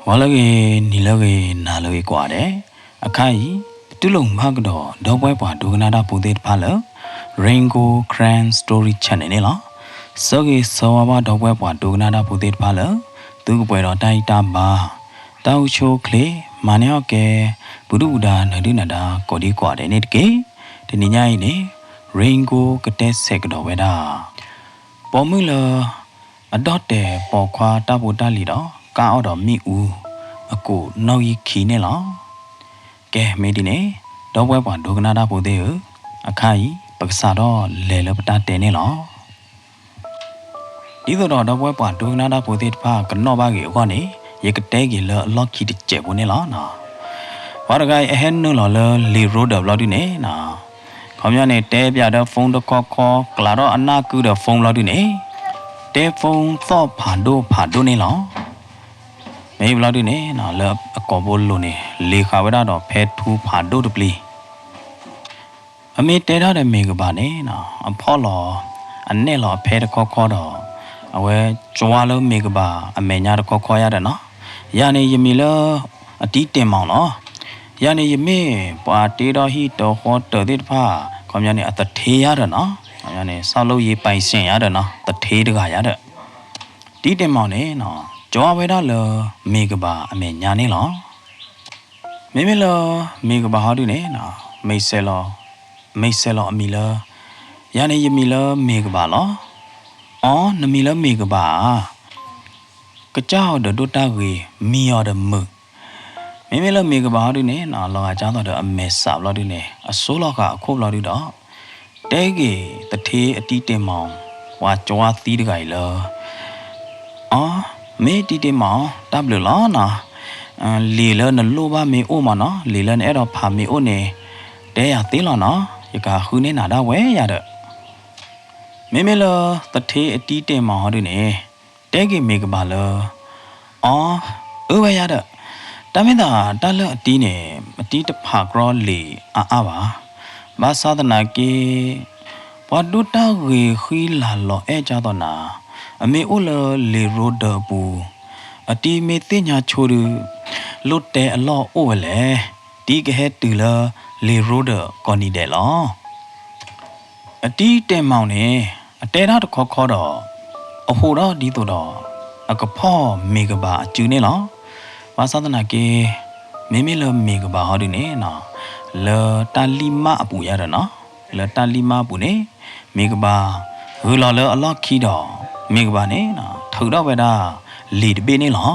ဝါလကေနီလကေနာလကေကွာတဲ့အခါကြီးတူလုံမကတော့ဒေါ်ပွဲပွားဒုကနာတာပူသေးတဖာလ Rainbow Grand Story Channel နဲ့လားစောကေစောဝါဒေါ်ပွဲပွားဒုကနာတာပူသေးတဖာလသူကပွဲတော့တိုက်တာပါတောက်ချိုကလေးမနယောကေဘုဒ္ဓဘုဒ္ဓနဒိနတာကိုဒီကွာတဲ့နေ့တကေဒီညအိနေ Rainbow ကတဲ့ဆက်ကတော့ဝဲတာပေါ်မှုလအတော့တဲ့ပေါ်ခွာတဘူတလီတော့ကာအော်တော်မိဦးအခုနောက်ရီခီနေလားကဲမေဒီနေတော့ဘွဲပွားဒုကနာတာပိုသေးအခါကြီးပက္ခစာတော့လဲလပတာတဲနေလားဒီတော့ဘွဲပွားဒုကနာတာပိုသေးတဖာကတော့ဘာကြီးခေါနေရကတဲကြီးလော့ခီတကျဘူးနေလားနော်ဘာရဂိုင်အဟန်နလောလီရိုဒဘလော်ဒီနေနော်ခေါမရနေတဲပြတော့ဖုန်းတော့ခေါ်ကလာတော့အနာကူတော့ဖုန်းလော်ဒီနေတဲဖုန်းသော့ဖာဒိုနေလားမေဘလာဒီနေနော်လအကောဘလိုနေလေခါဝရတော့ဖဲထူဖာဒိုတပလီအမေတဲထားတဲ့မေကပါနေနော်အဖော်လောအနဲ့လောဖဲတခေါ်တော့အဝဲကြွားလုံးမေကပါအမေညာတခေါ်ရတယ်နော်ရနေယမီလအတီးတင်မောင်နော်ရနေယမေပွာတေတော်ဟီတော်ဟောတော်တိတဖာခေါမရနေအတထေးရတယ်နော်ခေါမရနေဆောက်လို့ရေးပိုင်စင်ရတယ်နော်တထေးတကရတယ်တီးတင်မောင်နေနော်ကျော်ဝဲတော့လမေကပါအမေညာနေလောမေမေလမေကပါဟာဒီနေနော်မိတ်ဆဲလောအမီလရနေယမီလမေကပါလောအော်နမီလမေကပါကကြောက်ဒုတာကြီးမီယောဒမမေမေလမေကပါဟာဒီနေနော်လောကချားတော့အမေဆပ်လောဒီနေအစိုးလောကအခုလောဒီတော့တဲကြီးတထေးအတီးတင်မောင်ဝါကြွားသီးတကြိုင်လောအော်မေတီတီမောင်တပ်လလောနော်လီလနလိုပါမေအိုမနော်လီလနအဲ့တော့ဖာမေအိုနေတဲရသေးလောနော်ရကခူနေနာတော့ဝဲရတဲ့မေမေလတထေးအတီးတင်မောင်ဟောဒီနေတဲကေမေကပါလောအော်ဥဝဲရတဲ့တမင်တာတလအတီးနေအတီးတဖာကရောလီအာပါဘာသာဒနာကေဘဒုတာရေခီလာလောအဲကြတော့နာအမေအိုလေရိုဒဘူအတီမေတင်ညာချိုရလွတ်တဲ့အလောအိုလေဒီကဟဲတူလေရိုဒကော်နီတယ်လောအတီတဲမောင်နေအတဲတာတခေါ်တော့အဟိုတော့ဒီတော့အကဖောမေကပါအကျူနေလောဘာသာဒနာကေမေမေကပါဟောဒီနေနော်တာလီမအပူရတော့နော်တာလီမပူနေမေကပါဟူလောအလောခီတော့မေကပါနေနော်ထူတော့ပဲဒါလီတပေးနေလော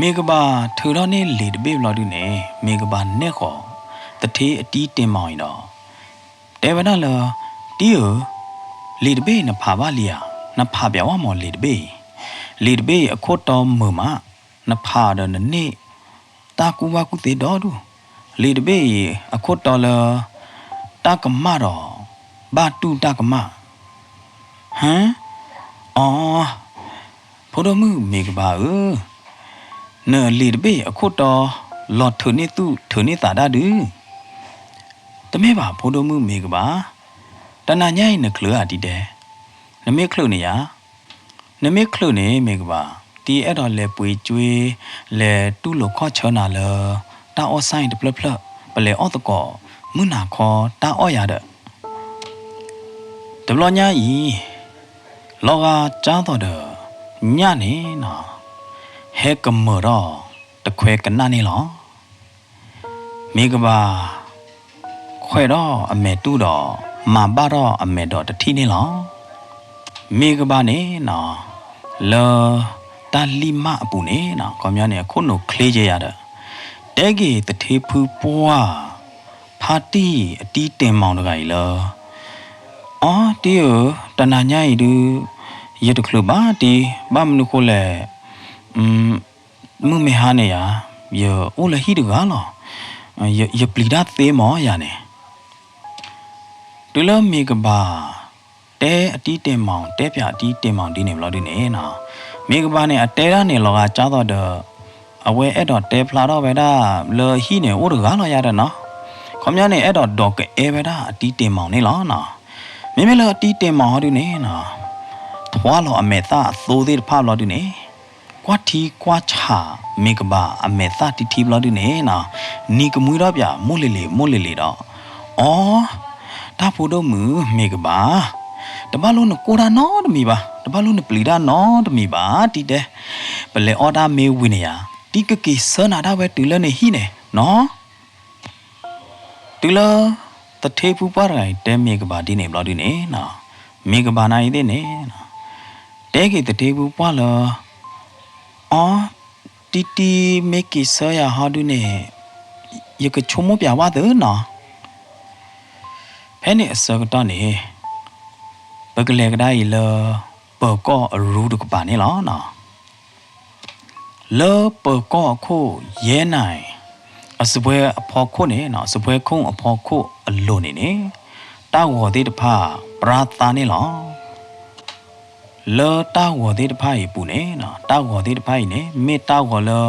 မေကပါထူတော့နေလီတပေးလို့ဒီနေမေကပါနဲ့ခေါ်တထေးအတီးတင်မောင်တော့တဲဝဒလတီယလီတပေးနဖာပါလီယာနဖာပြောင်းမော်လီတပေးအခုတော့မမနဖာတော့နေတာကူဝကူတေတော့ဒူလီတပေးအခုတော့လတာကမတော့ဘာတူတာကမဟမ်အော်ဖိုဒမှုမေကပါနော်လီတပေးအခုတော့လော်ထနေသူထနေတာဒါဒူတမဲပါဖိုဒမှုမေကပါတနာညိုင်းနကလအတီးတဲ့နမေခလုနေရနမေခလုနေမေကပါတီအဲ့တော့လေပွေကျွေးလေတူလို့ခေါ်ချနာလတာအောဆိုင်တပလပပလေအောတကောမွနာခေါ်တာအောရတဲ့တဘလညာဤလောကကြားတော့တယ်ညနေနော်ဟဲကမရောတခွဲကနနေလောမိကပါခွဲတော့အမေတူတော့မပါတော့အမေတော့တတိနေလောမိကပါနေနော်လောတာလီမအပူနေနော်ခေါမြနေခုနကလေးကြရတဲ့တဲကြီးတထေးဖူးပွားဖာတီအတီးတင်မောင်တကကြီးလောအော်တီယတနာညာဤတူရတကလပါတီဘာမနုခိုလေမမေဟာနေရအိုလဟီတကားလောရပလီဒတ်သေးမောရနေတူလမေကပါတဲအတီးတင်မောင်တဲပြအတီးတင်မောင်ဒီနေဘလို့ဒီနေနော်မေကပါနဲ့အတဲရနေလောကကြားတော့အဝဲအဲ့တော့တဲဖလာတော့ပဲဒါလောဟီနေအိုတကားလောရတဲ့နော်ခေါမနေအဲ့တော့ဒေါကအဲပဲဒါအတီးတင်မောင်နေလောနော်မေလအတီးတင်မောင်ဟောဒီနေနော်ထွားလောအမေသားသိုးသေးတဖာလောဒီနေ ခ ကွာတီကွာချာမေကဘာအမေသာတီတီဘလာဒီနေနာနီကမွေတော့ဗျာမို့လေတော့အော်ဒါဖို့တော့မူမေကဘာတပတ်လုံးကိုရာနော်တမီပါတပတ်လုံးပလီဒါနော်တမီပါတီတဲ့ပလေအော်ဒါမေဝင်းနေရတီကကေစနာဒါပဲတူလနေဟိနေနော်တူလတထေပူပါရိုင်တဲမေကဘာဒီနေဘလာဒီနေနော်မေကဘာနိုင်တဲ့နေနော်တဲကေတထေပူပါလောအော်တီမေကေဆရာဟာဒူနေရကချုံမပြဝါတဲ့နော်ဖဲနေအစကတော့နေဘကလေကဒါရီလောပကောအရူဒကပါနေလားနော်လောပကောခိုရဲနိုင်အစပွဲအဖော်ခုနေနော်စပွဲခုံအဖော်ခုအလို့နေနေတာဝေါ်သေးတဖပရာတာနေလားလောတာဝေါ်သေးတဖရေပူနေနော်တာဝေါ်သေးတဖရေနေမေတာဝေါ်လော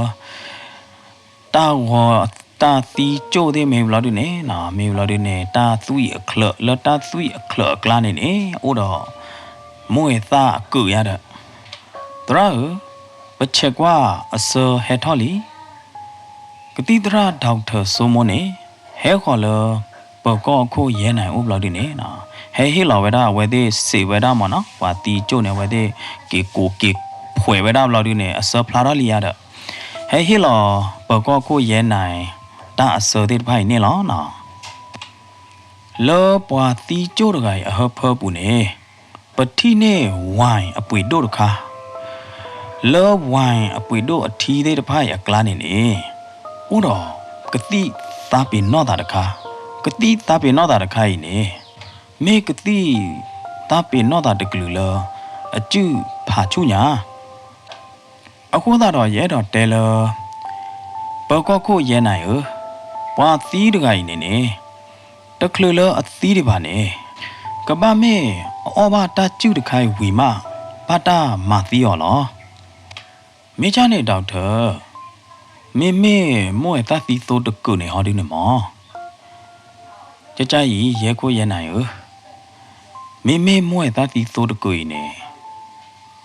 တာဝေါ်တာတီကျိုးသေးမေဘလာဒူနေနော်မေဘလာဒူနေတာသွီအခလလောတာသွီအခလကလာနေနေအိုတော့မွေသာကူရတဲ့တရာဘချက်ကွာအစောဟဲထော်လီကတိတရာဒေါက်တာဆိုမနေဟဲခေါ်လပကောခိုရဲနိုင်ဥပလာဒီနေနော်ဟဲဟီလာဝဲတာဝဲသေးစေဝဲတာမနော်ဝါတီကျိုးနေဝဲသေးကေကိုကေဖွေဝဲတာဘလာဒီနေအစောဖလာရလီရတဲ့ဟဲဟီလာပကောခိုရဲနိုင်တာအစောသေးဖိုင်နေလောနော်လောပွာတီကျိုးတကိုင်အဟဖပူနေပတိနေဝိုင်းအပွေတို့တခါလောဝိုင်းအပွေတို့အထီးသေးတဖိုင်အကလာနေနေဥတော်ကတိသားပင်နော့တာတခါကတိသားပင်နော့တာတခါဤနေမေကတိသားပင်နော့တာတကလူလောအကျုဖာချုညာအခုသာတော့ရဲတော်တဲလောဘကောခုရဲနိုင်ပွာသီးတကိုင်နေနေတကလူလောအသီးတွေပါနေကဘာမေအော်ဘာတာကျုတခိုင်ဝီမဘာတာမာသီးရောလောမေချာနေဒေါက်တာမေမွေတာသီသိုးတကုနေဟောဒီနေမောကြကြကြီးရဲခိုးရဲနိုင်မေမွေတာသီသိုးတကုနေ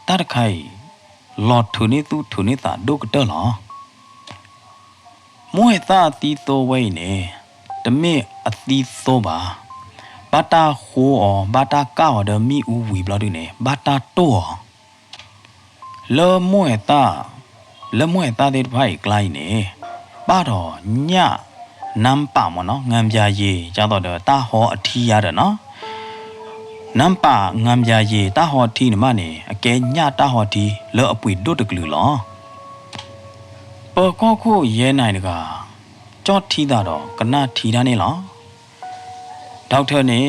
တာတခိုင်လော်ထူနေသူထူနေတာဒုကတလောမွေတာသီသိုးဝဲနေတမေအသီသိုးပါဘာတာဟိုဘာတာကောက်ဒမီဦးဝီဘလာဒီနေဘာတာတိုလောမွေတာတဲ့ဖိုင်ကလိုက်နေပါတော့ညနမ်ပါမနော်ငံပြရေကြတော့တာဟောအထီးရတယ်နော်နမ်ပါငံပြရေတာဟောထီးနမနေအကဲညတာဟောထီးလောအပွေဒုတ်တကလူလောပကောခုရဲနိုင်တကကြော့ထီးတာတော့ကနထီးတာနေလောဒေါက်တာနေ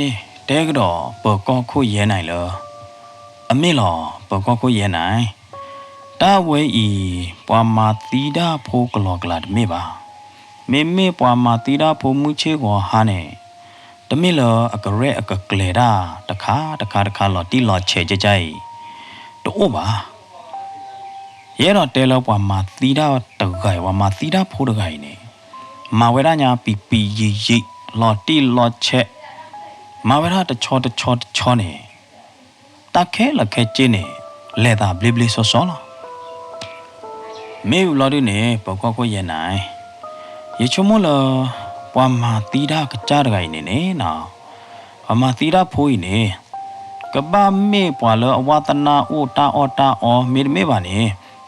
တဲကတော့ပကောခုရဲနိုင်လောအမေလောပကောခုရဲနိုင်တာဝဲဤပွာမာတီဒါဖိုးကလောကလာတမေပါမေပွာမာတီဒါဖိုးမှုချေကိုဟာနေတမေလောအကရဲအကကလေတာတခါလော်တီလော်ချေကြကြိုင်တို့ပါရဲတော့တဲလောပွာမာတီဒါတဂိုင်ဝါမာတီဒါဖိုးတဂိုင်နေမာဝဲရညာပီရိလော်တီလော်ချေမာဝဲရတချောနေတခဲလခဲကျင်းနေလဲတာဘလီဆောလောမေဦးလာဒီနေပကောကိုရဲနိုင်ရေချုံမလောပွာမာတီဒါကကြတကိုင်နေနေနော်အမတီဒါဖိုးဤနေကဘာမေပွာလောအဝတနာအိုတာအောမေပါနေ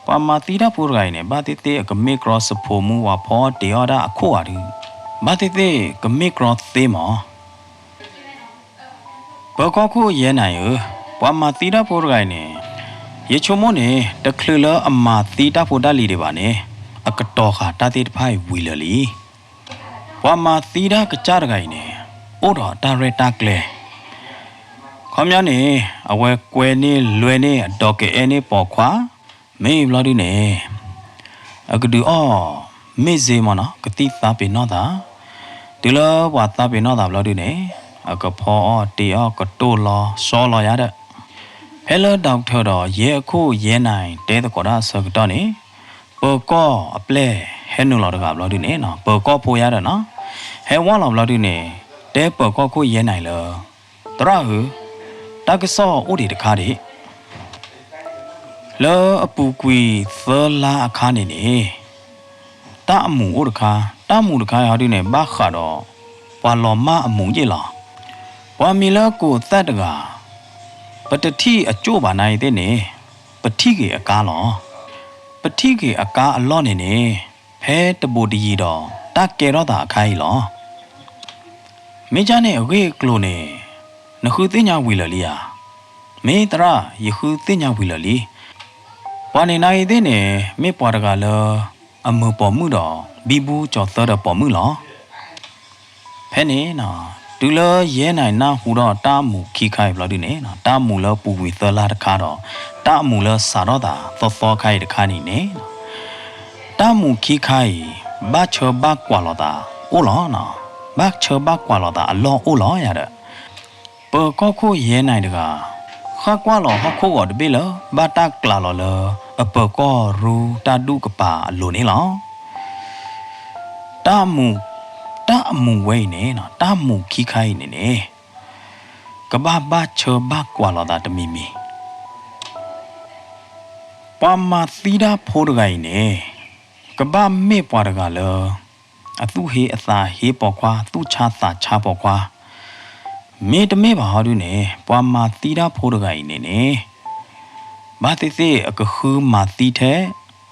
ပွာမာတီဒါဖိုးကိုင်နေဘာတိတေကမေကရော့စဖိုမူဝါဖောတေယောဒါအခုအရီဘာတိတေကမေကရော့သေးမောပကောကိုရဲနိုင်ပွာမာတီဒါဖိုးကိုင်နေရေချုံမနေတခလလအမာတီတာဖိုဒါလီတွေပါနေအကတော်ခါတာတိတဖိုင်ဝီလလီဝါမာတီတာကကြတကိုင်နေအိုတော်ဒါရတာကလေခေါမနေအဝဲကွယ်နေလွယ်နေဒေါကေအဲနေပေါ်ခွာမေဘလာဒီနေအကဒူအောမေဇေမနာကတိတာပေနောတာဒီလောဝါတာပေနောတာဘလာဒီနေအကဖောတီအောကတိုလောစောလောရတဲ့ဟဲလိုဒေါက်တာတော့ရဲအခုရဲနိုင်တဲတကောတာဆကတော့နေပကောအပလဲဟဲနူလော်တကဘလော်ဒီနေနော်ပကောဖိုရတယ်နော်ဟဲဝါလော်ဘလော်ဒီနေတဲပကောခုရဲနိုင်လောတရဟူတကဆောဥဒီတခါဒီ လောအပူကွီသလာအခါနေနေတအမှုဥဒခါတမှုဒခါဟာဒီနေဘာခါတော့ပွာလောမအမှုကြီးလားပွာမီလကိုသတ်တကပတတိအကျိုးပါနိုင်တဲ့နေပတိကေအကားလောပတိကေအကားအလော့နေနေဖဲတပူတကြီးတော့တကဲတော့တာအခိုင်းလောမေချာနဲ့အဝေးကလိုနေနခုသိညာဝီလလီယာမေတရာယခုသိညာဝီလလီပွာနေနိုင်တဲ့နေမေပွာတကလောအမှုပေါ်မှုတော့ဘီဘူးကြော်သောတော့ပေါ်မှုလောဖဲနေနော်ဒူလရဲနိုင်နာဟူတော့တားမှုခိခိုင်ဘလို့ဒီနေနော်တားမှုလောပူဝီသလာတခါတော့တားမှုလောစာတော့တာသောခိုင်တခါနေနေတားမှုခိခိုင်ဘာချဘကွာလောတာအိုလောနော်ဘာချဘကွာလောတာအလောအိုလောရတဲ့ပေါ်ကောခုရဲနိုင်တကခါကွာလောဟခိုးတော့တပိလောဘာတကလာလောလောအပကောရူတာဒုကပါအလိုနေလောတားမှုတာအမှုဝဲနေနော်တာမှုခိခိုင်းနေနေကဘာဘာချဘကွာလာတာတမီမီပမသီတာဖိုးတကိုင်းနေကဘာမေပွားတကလောအသူဟေအသာဟေပေါ်ခွာသူချသာချပေါ်ခွာမေတမေပါဟာဒုနေပမသီတာဖိုးတကိုင်းနေနေဘာတိစေအကခုမာတိတဲ့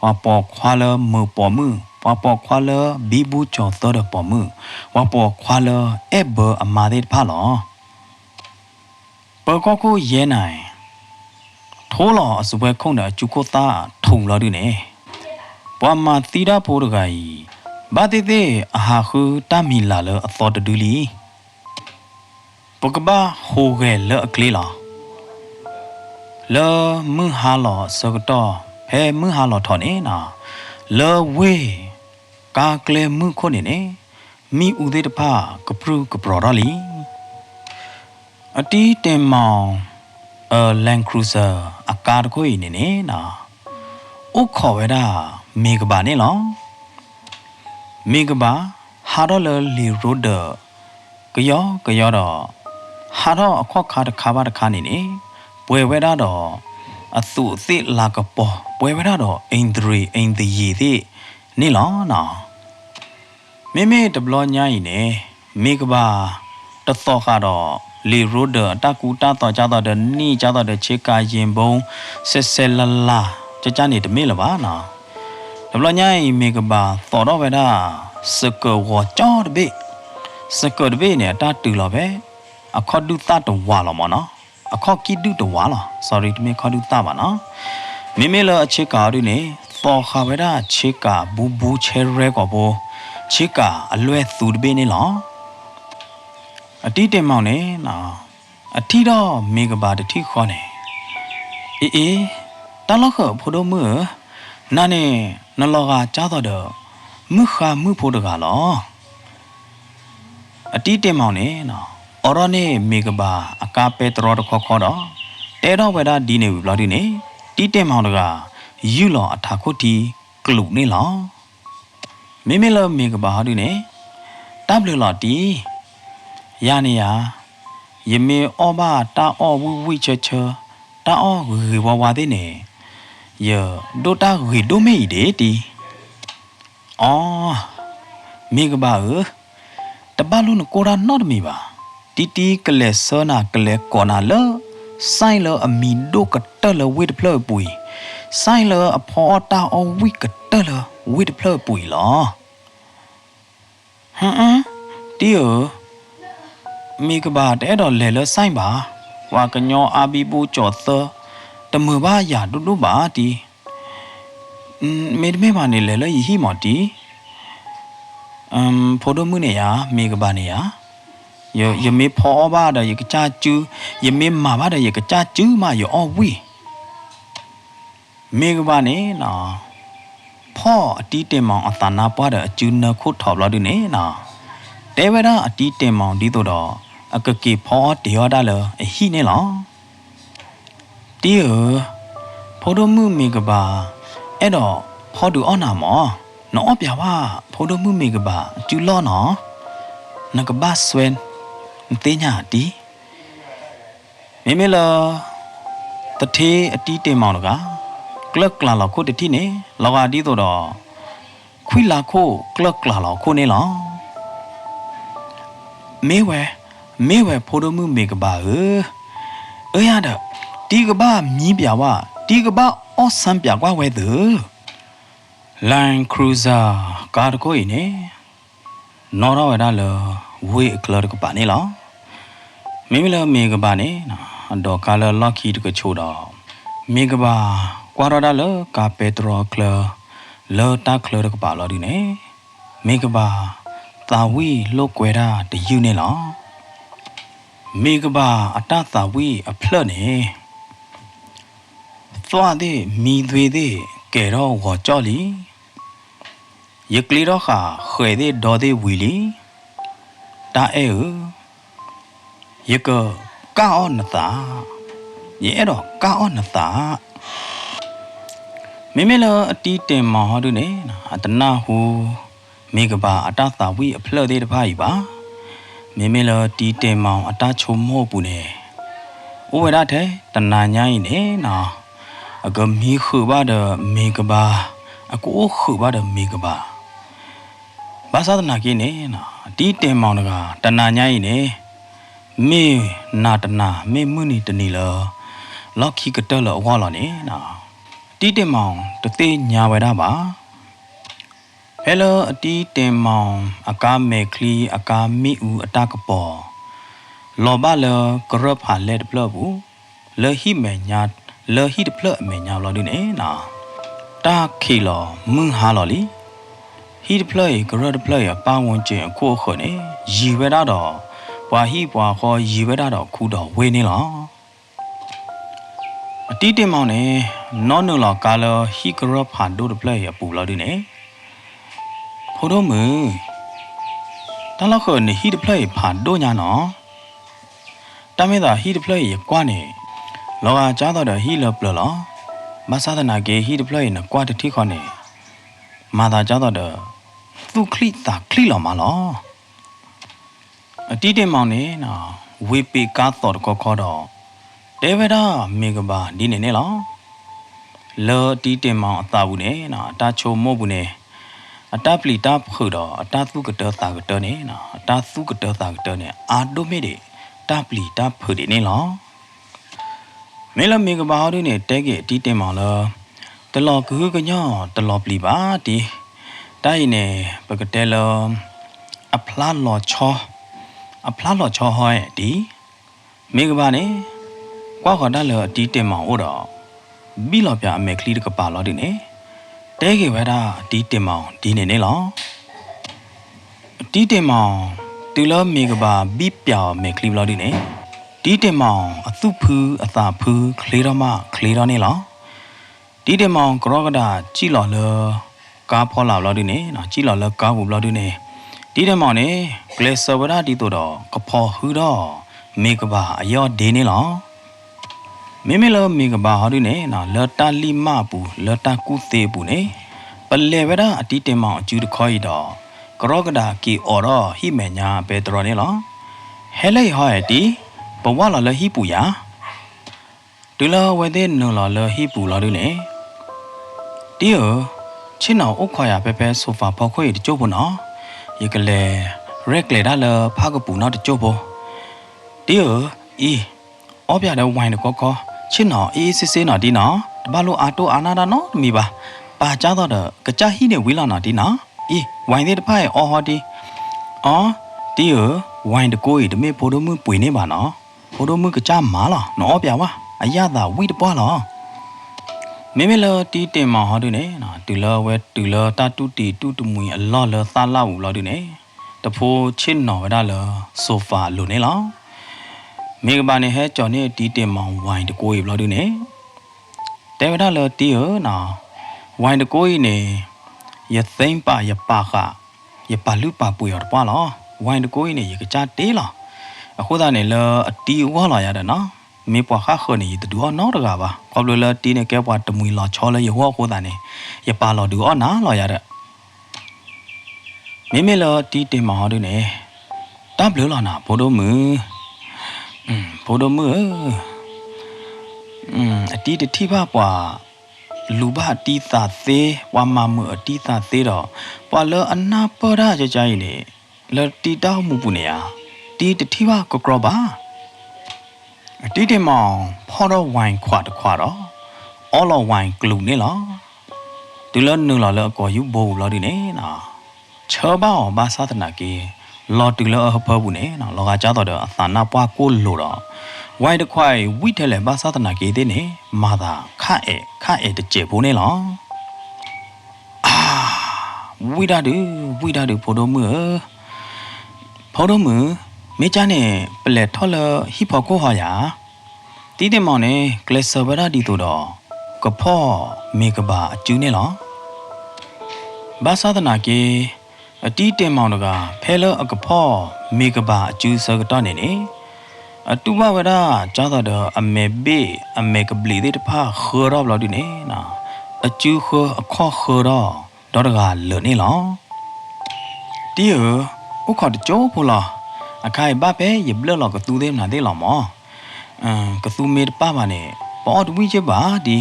ဝါပေါ်ခွာလမပေါ်မှုဝါပေါ်ခွာလဘီဘူးချောသောတဲ့ပေါ်မှုဝါပေါ်ခွာလအဘအမာတဲ့ဖာလောပေါ်ကောကိုရဲနိုင်ထိုးလောအစပွဲခုံတဲ့အကျူကိုသားထုံလောဒီနေပွာမသီတာဖိုးတကကြီးဘာတိတိအဟာခုတမီလာလအသောတဒူလီပကဘာဟိုဂဲလအကလေးလောလောမဟာလောစကတော့ဟဲမဟာလောထော်နေနာလောဝေကာကလေမှုခုနေနေမိဦးသေးတဖကပရုကပရော်ရလီအတီးတင်မောင်လန်ခရူဇာအကာတခွေနေနေနာဥခေါ်ဝဲတာမေကဘာနေလောမေကဘာဟာတော့လီရိုဒကယောတော့ဟာတော့အခွက်ခါတခါပါတခါနေနေပွဲဝဲတာတော့အသူအသိလာကပေါ်ပွဲဝဲတာတော့အိန္ဒြေအိန္ဒီရီသိနေလောနော်မေမေတဘလညိုင်းနေမေကဘာတသောကတော့လီရိုဒတကူတာတော့ကြတော့တဲ့နီကြတော့တဲ့ချေကာရင်ဘုံဆက်ဆက်လလာကြနေတမေးလပါနော်တဘလညိုင်းမေကဘာသောတော့ပဲတာစကောဝကြောတဘေစကောတဘေနဲ့တာတူလောပဲအခေါ်ဒုတတဝါလောမနော်အခေါ်ကိဒုတဝါလော sorry တမေခေါ်ဒုတပါနော်မေမေလအချေကာတို့နေသောခဝဲတာချေကာဘူးချဲရဲကောဘောချေကာအလွဲသူတပေးနေလောအတိတင်မောင်နေနော်အထီတော့မေကဘာတတိခေါ်နေအေးတလောက်ခဖို့တော့မနာနေနလောကကြားတော့မခမှုဖို့တကလောအတိတင်မောင်နေနော်အော်ရနေမေကဘာအကာပေတရောတခေါ်တော့တဲတော့ဝဲတာဒီနေပြီလို့ဒီနေတီတင်မောင်တကယူလောအထာခုတီကလုနေလောမေမေလမေကဘာဟာဒီနေတပ်လလောတီရနေရယမေအောဘာတာအောဝီချချတာအောဝေဝဝတဲ့နေယဒိုတာဝေဒိုမေဒီတီအော်မေကဘာတဘလုံးကိုရာနော့မီပါတီကလေဆနာကလေကောနာလဆိုင်လအမီဒိုကတလဝိဒဖလပွီဆိုင်လအဖောတာအဝိကတလဝိဒဖလပွီလောဟမ်တီယမိကဘာတဲ့တော့လေလဆိုင်ပါဝါကညောအာဘီပူကျော်သတမဘာယာဒုဒုပါတီမေဒမေပါနေလေလယဟီမတီဖိုဒိုမှုနေရမိကဘာနေရယမေဖောဘာတဲ့ယကကြကျူယမေမာဘာတဲ့ယကကြကျူမယောအဝီမေကဘာနေနော်ဖောအတီးတင်မောင်အတနာပွားတဲ့အကျူနခုထော်ဘလို့ဒီနေနော်တဲဝရအတီးတင်မောင်ဒီတော့အကကေဖောတယောဒါလအဟိနေလောတီယဖိုဒိုမှုမေကဘာအဲ့တော့ဖောဒူအောနာမောနော်ပြပါဖိုဒိုမှုမေကဘာကျူလောနော်နကဘာဆွဲတေးညာတီမေမေလာတထေးအတီးတင်မောင်တက ကလကလာလောက်ခုတတိနေလောကဒီတော့ခွိလာခိုကလကလာလောက်ခုနေလောမေဝဲဖိုဒမှုမေကဘာရတဲ့ဒီကဘာမြီးပြဝဒီကဘာအော်ဆန်ပြကွာဝဲသူ Land Cruiser ကားတကိုင်းနေနော်ရဝဲဒါလဝေကလကပါနေလောမိမလမေကဘာနေတော့ကာလလော်ခီတကချိုတော့မေကဘာကွာရဒါလကာပက်ထရိုကလလော်တာကလကပါလော်ဒီနေမေကဘာတာဝီလောကွဲတာတယူနေလောမေကဘာအတတာဝီအဖလနေသွားတဲ့မီသွေတဲ့ကဲတော့ဝါကြောလီယကလီတော့ခါခွေတဲ့ဒေါ်တဲ့ဝီလီတာယကကာအောနတာရဲတော့ကာအောနတာမေမေလအတီးတင်မဟောဒုနေအတနာဟူမေကဘာအတတာဝီအဖလတဲ့တဖာကြီးပါမေမေလတီးတင်မောင်အတချုံမောပူနေဥဝရတဲ့တနာညာရင်နေနော်အကမီခုဘာဒမေကဘာအကိုခုဘာဒမေကဘာဘာသာတနာကိနေနော်တီးတင်မောင်ကတနာညာရင်နေမေနာတနာမေမွနီတနီလောလောက်ခီကတလောဝါလောနေနော်တီးတင်မောင်တသေးညာဝဲတာပါဟဲလိုအတီးတင်မောင်အကားမေခလီအကားမီဦးအတကပေါ်လောဘလကရဖာလက်ပလဘူးလေဟိမေညာလေဟိတပလမေညာလောဒီနေနော်တာခီလောမွန်းဟာလောလီဟိတပလကရတပလရပါဝင်ကျင်အခုခွနေရီဝဲတာတော့ဘွာဟိဘွာခေါ်ရီဝဲတာတော့ခုတော့ဝေနေလောအတီးတင်မောင်နေနော်နူလောကာလောဟိကရဖာဒိုတပလရပူလောဒီနေဖိုဒိုမူတလောက်ခနေဟီတပလက်ဖာဒိုညာနော်တမဲသာဟီတပလက်ရကွာနေလောကကြားတော့ဟီလပလလောမဆာဒနာကေဟီတပလက်နကွာတတိခေါနေမာသာကြားတော့သူခလိတာခလိလောမလောအတီးတင်မောင်နေနော်ဝေပေကားတော်ကောခေါ်တော့တေဝဒမေကဘာဒီနေနေလောလောတီးတင်မောင်အသာဘူးနေနော်အတာချုံမို့ဘူးနေအတပလီတာခုတော့အတသုကတတာကတနေနော်အတသုကတတာကတနေအာဒိုမေဒီတပလီတာဖုဒီနေလောမဲလမေကဘာဟောဒီနေတဲကေတီတင်မောင်လောတလောကူကညောတလောပလီပါတီတိုင်းနေပကတဲလောအဖလာလောချောဟောဒီမေကဘာနေကွာခတာလောတီတင်မောင်ဟောတော့ဘီလောပြအမေကလီတကပါလောဒီနေတဲကေဝဲတာတီးတင်မောင်ဒီနေနေလောတီးတင်မောင်တူလောမေကဘာဘီပြောင်မေကလီဘလောဒီနေတီးတင်မောင်အသုဖူးအသာဖူးခလေတော်မခလေတော်နေလောတီးတင်မောင်ကရောကတာကြည်လော်လကားဖောလာဘလောဒီနေနော်ကြည်လော်လကားဘူးဘလောဒီနေတီးတင်မောင်နေကလေဆဝရတီတို့တော့ကဖော်ဟူတော့မေကဘာအယောဒေနေလောမေမေလောမေကဘာဟာဒီနေနော်လတာလီမပူလတာကုသေးပူနေပလေဝရအတီတင်မောင်အကျူတခေါ်ရတော့ကရောကဒါကီအော်တော့ဟိမေညာပေတရောနေလောဟဲလေဟောတီဘဝလာလဟိပူယာဒူလာဝဲတဲ့နော်လာလဟိပူလာဒီနေတီယချင်းအောင်ဥခွာရပဲပဲဆိုဖာဖောက်ခွေတကြို့ဘူးနော်ရေကလေရက်လေဒါလဖာကပူနော်တကြို့ဘူးတီယအော်ပြတဲ့ဝိုင်းတကောကောချင်းနော်အေးစစ်စစ်နော်ဒီနော်တဘာလို့အာတိုအာနာတာနော်မိပါပါကြတော့ကကြဟိနေဝေးလာနော်ဒီနော်အေးဝိုင်းတဲ့တဖက်ရဲ့အော်ဟောဒီအော်ဒီဝိုင်းတကိုးရီတမေဖိုဒိုမှုပွေနေပါနော်ဖိုဒိုမှုကကြမာလားနော်ပြဝါအရသာဝိတပွားလားမေမေလတီတင်မဟောဒီနေနော်တူလဝဲတူလတာတူတီတူတမွေအလော်လသလာဘူးလောဒီနေတဖိုးချင်းနော်ဝဒါလဆိုဖာလိုနေလားမေကဘာနေဟဲကြော်နေတီတင်မောင်ဝိုင်းတကိုးရီဘလောဒီနေတဲဝဒါလတီဟနော်ဝိုင်းတကိုးရီနေရသိမ့်ပါရပါခရပါလူပါပူရပွားလောဝိုင်းတကိုးရီနေရကကြတေးလားအခုသားနေလအတီဝါလာရတယ်နော်မေပွားခခနေတူအော်နော်တကားပါကောဘလလတီနေကဲပွားတမွေလာချောလဲရဟောခိုးသားနေရပါလောတူအော်နာလာရတဲ့မေမေလတီတင်မောင်တို့နေတဘလလာနာဘိုးတို့မူဘိုးတို့မူအတီတတိပါပွား လူဘာတီသာသေးဝါမမှုအတီသာသေးတော့ပွာလအနာပရာကြကြရင်လေလတီတောက်မှုပူနေရတီတတိဝကကရပါတီတမောင်ဖော်တော့ဝိုင်ခွာတခွာတော့အော်လော်ဝိုင်ကလူနေလားဒီလနူလာလအကောယူဘောလော်ဒီနေနော်ချောပါအောင်ဘာသာတနာကေလော်တူလောဟဖဘူးနေနော်လောကကြတော့အသနာပွားကိုလို့တော့ဝိုင်တခွိုင်ဝိထဲလေဘာသာတနာကေတဲ့နေမာသာခဲ့တကျေဘူးနေလားအာဝိဒါဒူဖိုတော်မူမေချာနဲ့ပလက်ထော်လဟီဖောကိုဟာယာတီးတယ်မောင်နဲ့ကလစ်ဆာဗရာဒီတို့တော့ကဖောမေကဘာအကျူးနေလားဘာသာတနာကေအတီးတယ်မောင်တို့ကဖဲလအကဖောမေကဘာအကျူးစကတော့နေနေအတူဘဝရာကြားတော့အမေဘေအမေကဘလီတဲ့ဖာခောရဘလို့ဒီနေနော်အကျူးခောအခောခောတော့တကလွနေလားတီးဥခေါ်တကြောဖို့လားအခိုင်ဘာပဲရဘလလောကသူသေးမနာသေးလောမောကသူမေပပါနဲ့ပေါ်တဝိချက်ပါဒီ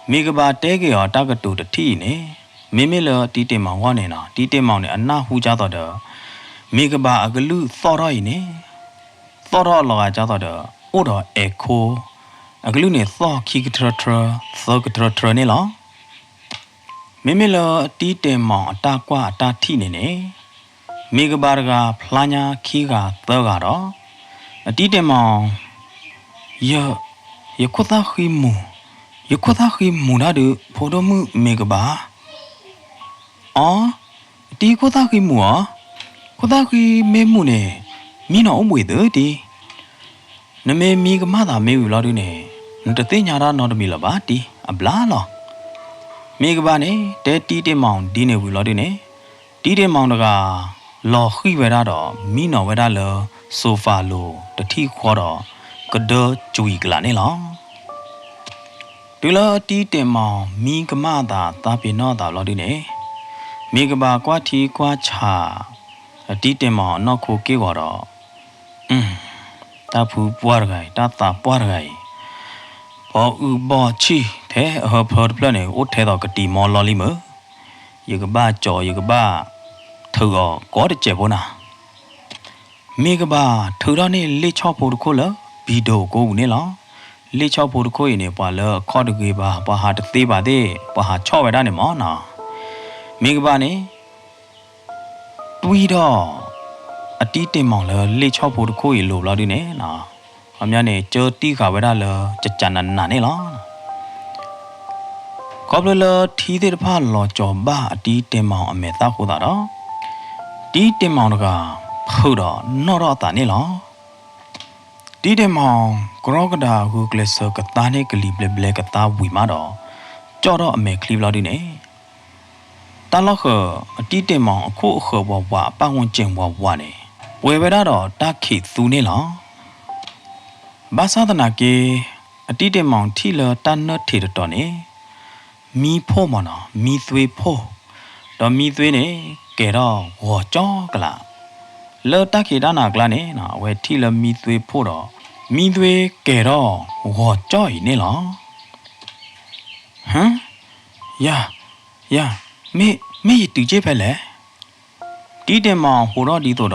မိကဘာတဲကေရောတကတူတတိနေမိမိလတီတင်မောင်ဝနေနော်တီတင်မောင်နဲ့အနာဟူကြတော့မိကဘာအကလူသော်ရည်နေသော်ရလောကကြတော့ဥတော်အေခိုအကလူနဲ့သောခိကထရထရသောကထရထရနေလားမိမိလတီတင်မောင်အတာကွာအတာထိနေနေမိကဘာကဖလာညာခီကသောကတော့အတီတင်မောင်ယခုသားခိမူနာဒဖိုဒမှုမိကဘာအော်တီခုသားခိမူခုသားခိမဲမှုနေမင်းတော့အမွေသေးတီနမေမိကမသာမေဝလာဒူနေတသိညာရနော်တမီလပါတီအပလာလောမိကဘာနေတဲတီတင်မောင်ဒီနေဝလာဒူနေတီတင်မောင်တကလော်ခိဝဲရတော့မိနော်ဝဲရလဆိုဖာလိုတတိခေါ်တော့ကဒကျူီကလာနေလောဒီလတီတင်မောင်မိကမသာတာပိနောတာလော်ဒီနေမိကဘာကွာတီကွာချာတီတင်မောင်နောက်ခိုကေတော့တာဖူပွားရိုင်တာတာပွားရိုင်ဘောဥဘောချီတဲ့အဟဖော်ပလနေဥထဲတော့ကတိမောလော်လီမယေကဘာကြောယေကဘာထောကောတကျဘောနာမိကဘာထူတော့နေလေချော့ဖို့တခုလဘီဒိုကိုနေလားလေချော့ဖို့တခုရင်နေပွာလခေါ်တကေပါပွာဟာတသေးပါသေးပွာဟာချော့ဝဲတာနေမောနော်မိကဘာနေတွေးတော့အတီးတင်မောင်လေချော့ဖို့တခုရင်လို့လာဒီနေနော်အမြနဲ့ကြောတီးခါဝဲတာလကြကြနနာနေလားကောဘလထီးတဲ့ဖာလောကြောဘာအတီးတင်မောင်အမေသားခုတာတော့တီးတင်မောင်တကဖို့တော့နော်တော့တာနေလားတီးတင်မောင်ကရောကဒါဟုကလစကတာနေကလီဘလဘလကတာဝီမာတော့ကြောတော့အမေကလီဘလာဒီနေတလောက်ခအတီးတင်မောင်အခုအခဘဝပတ်ဝန်းကျင်ဘဝနေဝေဝရတော့တခိသူနေလားဘာသာတနာကေအတီးတင်မောင်ထီလတန်နထေတော်နေမီဖို့မနော်မီသွေးဖို့တော့မီသွေးနေကဲတော့ဝေါ်ကြောကလာလော်တခိဒါနာကလာနေနော်ဝဲထီလမီသွေးဖို့တော့မီသွေးကဲတော့ဝေါ်ကြောဤနေလားဟမ်ယာမေတူချေဖဲလေတီတင်မောင်ဟိုတော့ဒီတော့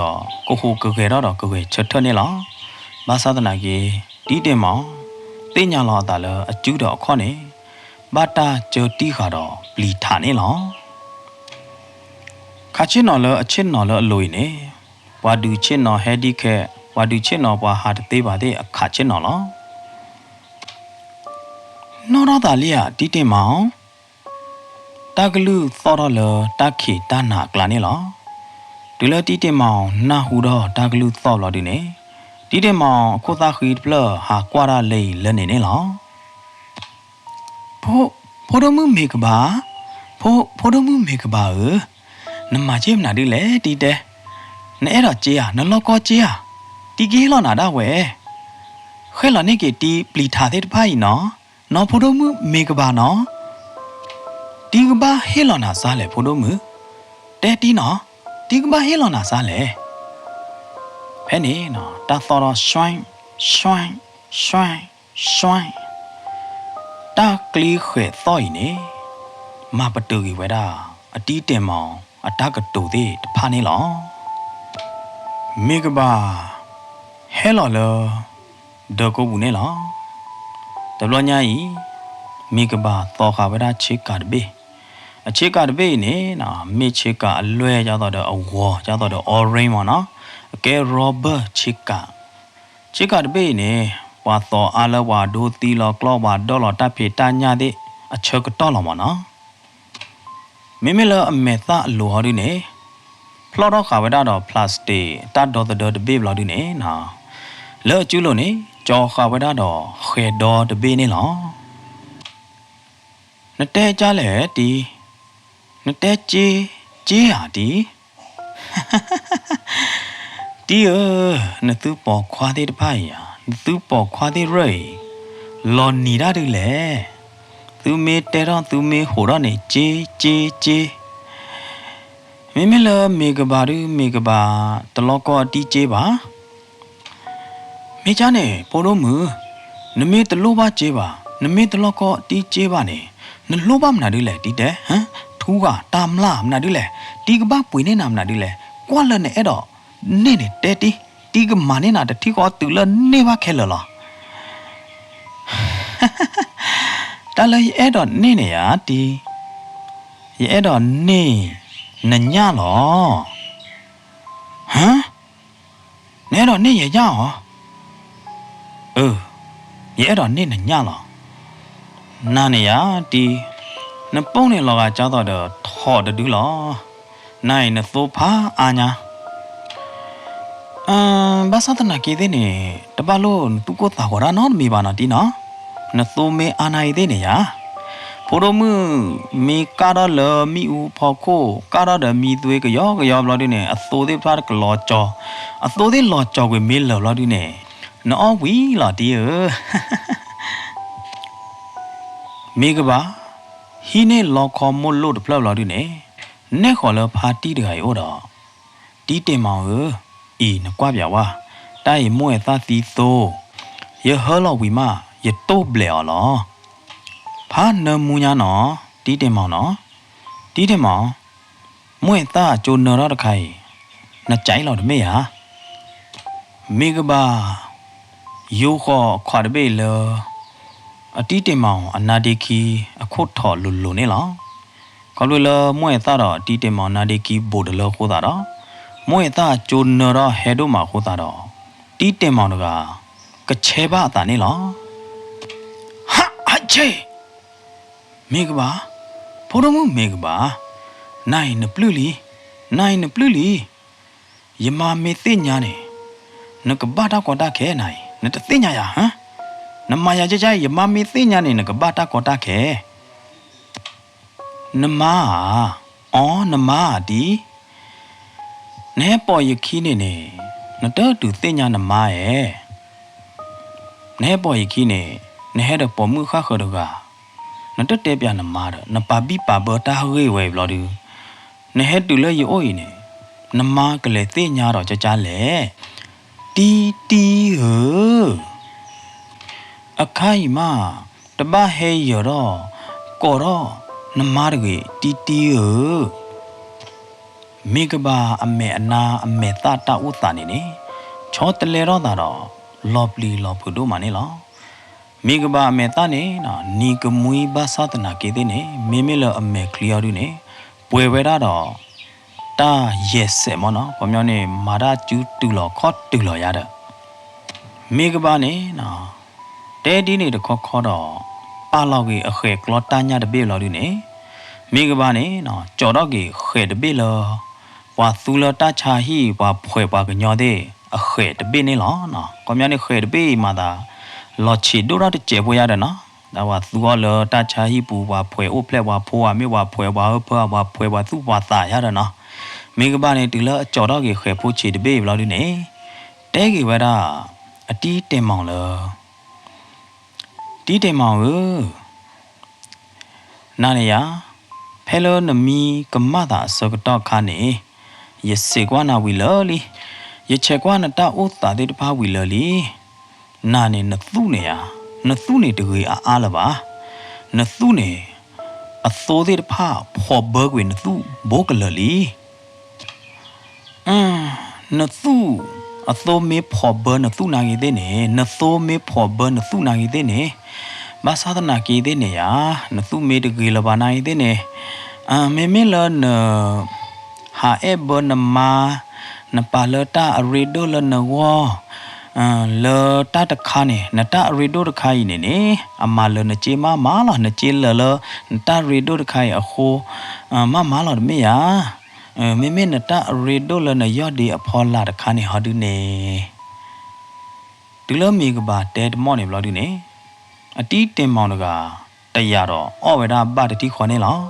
ကိုဟိုကကဲတော့ကကဲချက်ထနေလားဘာသာတနာကြီးတီတင်မောင်တင်ညာလာတာလအကျူးတော့ခေါနေဘာတာဂျိုတီခါတော့ပလီထာနေလားခါချင်းနော်လအချင်းနော်လအလိုနေဝါဒူချင်းနော်ဟဲဒီခဲဝါဒူချင်းနော်ပွာဟာတသေးပါတဲ့အခါချင်းနော်လားနော်တော့တာလေးอ่ะတီတင်မောင်တကလူသော်တော့လတခိတနာကလာနေလားဒီလတီတင်မောင်နာဟူတော့တကလူသော်လို့ဒီနေတီတင်မောင်အခုသားခီပလဟာကွာရလေးလနေနေလားဖိုးတော်မူမေကဘာဖိုးတော်မူမေကဘာနမချေမနာဒီလေတီတဲနဲအဲ့တော့ကြေးอ่ะနလောကောကြေးอ่ะတီကေးလောနာတော့ဝဲခဲလောနေကေတီပလီထားတဲ့ဖိုင်နော်ဖိုးတော်မူမေကဘာနော်တီကဘာဟဲလောနာစားလေဖိုးတော်မူတဲတီနော်တီကဘာဟဲလောနာစားလေဖဲနေနော်တာသော်ရွှိုင်းတ ตากลีเขยต้อยนี่มาประตูกี่เวด้าอดีเตมองอตากระตูดิพานี่หรอมีกบ่าเฮลอเลเดกูบุนี่หรอตบลญาอีมีกบ่าต่อขาเวด้าชิกาดเบชิกาดเบนี่นะมีชิกาลวยจาต่อเดอวอจาต่อเดอออเรนมอนะแกโรเบอร์ชิกาดเบนี่ว่าต่ออาลวาดูตีลอกลอวาดอลตาเพตาญาดิอเชกตอลมอนะมิมิลอเมตาลูฮอดิเนพลอดขาเวด้าดอพลาสติกตัดดอเดอเบบลอดิเนนะเลอจูโลนี่จอขาเวด้าดอเขดอเดเบนี่หรอนเตจาเลตีนเตจีหาตีตีนตุปอควาเดตพายานตุปอควาเดเรลอนนีดาดิเลသူမေတဲတော့သူမေဟိုတော့နေจีမိမလမေကဘာရမေကဘာတလောကောတီကျေပါမေချာနေပိုလို့မူနမေတလို့ပါကျေပါနမေတလောကောတီကျေပါနေနလို့ပါမနာဒီလေတီတဲ့ဟမ်ထူးကတာမလားမနာဒီလေတီကဘာပွေနေနာမနာဒီလေကွာလနဲ့အဲ့တော့နေနေတဲတီကမာနေနာတတိကောတူလနေပါခဲလောตาเลยเอดอนนี่เนี่ยตีเอดอนนี่นญาหรอฮะเนดอนนี่ยะหรอเอดอนนี่นญาหรอนาเนี่ยตีนป้องเนี่ยหรอกจ้าต่อเดทอดดูหรอนายนโซฟาอาญาบาสตนากีเดนี่ตะบะโลตุโกตาโหราเนาะมีบานาตีเนาะนโซเมอานาอิเดเนี่ยยาพอรมือมีการะเลมีอุพอโคการะเดมีตัวก็ยอบลอดิเนี่ยอโซเดพลาดกลอจออโซเดลอจอเวเมลลอดิเนี่ยนอวีลอดิมีกบ่าฮีเนลอคอมโลดพลอลอดิเนี่ยเนขอลพาตีไดไอโอดอตีเตมองอีนกว่าဗျာว่าไต้มวยตาซีโซยเฮลอวีมายโตเบลอลอพานมูญาเนาะตีเตมองเนาะตีเตมองมวยตาโจนรอดไข่น่ะใจเราดเมยามีกบ่ายูขอขวาดเบลอตีเตมองอนาดิคีอโคถอลุนี่หรอก็ลุลมวยตาดอตีเตมองนาดิคีโบดลโคตาดอมวยตาโจนรอเฮโดมาโคตาดอตีเตมองดกากะเชบะตานี่หรอเชမေကဘာဖိုရမမေကဘာနိုင်နပလူလီယမမေသိညာနေနကဘာတာကောတာခဲနိုင်နတသိညာရဟမ်နမယာကြယမမေသိညာနေနကဘာတာကောတာခဲနမအောနမဒီနဲပေါ်ယခီနေနေနတတူသိညာနမရဲ့နဲပေါ်ယခီနေနဲဟဲ့တော့ပေါ်မှုခခတော့ကนตเตปยานมาดนปาบิปาเบตาเฮเวบลอดูนเฮตุเลยโออีเนี่ยนมากะเลเตญาดอจ้าๆแหละตีเฮอไข่มาตบะเฮยอดอกอดอนมาดเกตีเฮเมกบาอเมอนาอเมตาตาอุตานี่เนี่ยชอตเลรอตาดอลอปลีลอพุดูมานี่ลอมีกบ่าเมตาเนี่ยนะนีกมุยบาสาตนาเกติเนี่ยเมลอเมคลียร์ดูเนี่ยป่วยเวดาดอตาเยสเซมอนะพอมยอเนี่ยมาดาจูตุลอคอตุลอยาดมีกบ่าเนี่ยนะเตดีเนี่ยตะคอดอปาลอเกอเขกลอตาญาตะเบลอดูเนี่ยมีกบ่าเนี่ยนะจอดอเกเขตะเบลอว่าตุลตาชาฮีว่าป่วยว่ากะญอเดอเขตะเบนี่ลอนะพอมยอเนี่ยเขตะเบมาดาลอชีดูราเจ็บปวดได้นะแต่ว่าตัวเราตาชาฮิปูว่าป่วยอุปเลว่าพัวไม่ว่าป่วยว่าเพื่อว่าป่วยว่าสู้ว่าตายได้นะมีกบ้านเนี่ยถึงแล้วจอดกี่เขยผู้ชีดเบี้ยเราดิเนี่ยแต่กี่เวลาตีเต็มมองเลยตีเต็มมองนั่นเนี่ยเพลนมีกมาตาสกตอขานี่ยเสกว่านาวิลลียเชกว่านาตาอุตาเดตพาวิลลีนาเนี่ยนตู้เนี่ยตะเกยอาละบา နသုနေအသောသေးတဖဖော်ဘကွေနသုဘောကလလီနသုအသောမေဖော်ဘနသုနာကြီးတဲ့နေနသောမေဖော်ဘနသုနာကြီးတဲ့နေဘာသာတနာကြီးတဲ့နေယာနသုမေတကြီးလဘာနာကြီးတဲ့နေမေမေလနဟာအေဘနမာနပါလတာရီဒိုလနဝလောတာတခါနေနတာရီဒိုတခါကြီးနေအမလနချေမာလာနချေလလနတာရီဒိုတခါကြီးအခုမာလာမေယာမေမေနတာရီဒိုလနယော့ဒီအဖော်လာတခါနေဟာဒူနေဒီလိုမီကဘာတဲတမော့နေဘလို့ဒီနေအတီးတင်မောင်တကတရတော့အော်ဝေဒဘတတိခေါ်နေလား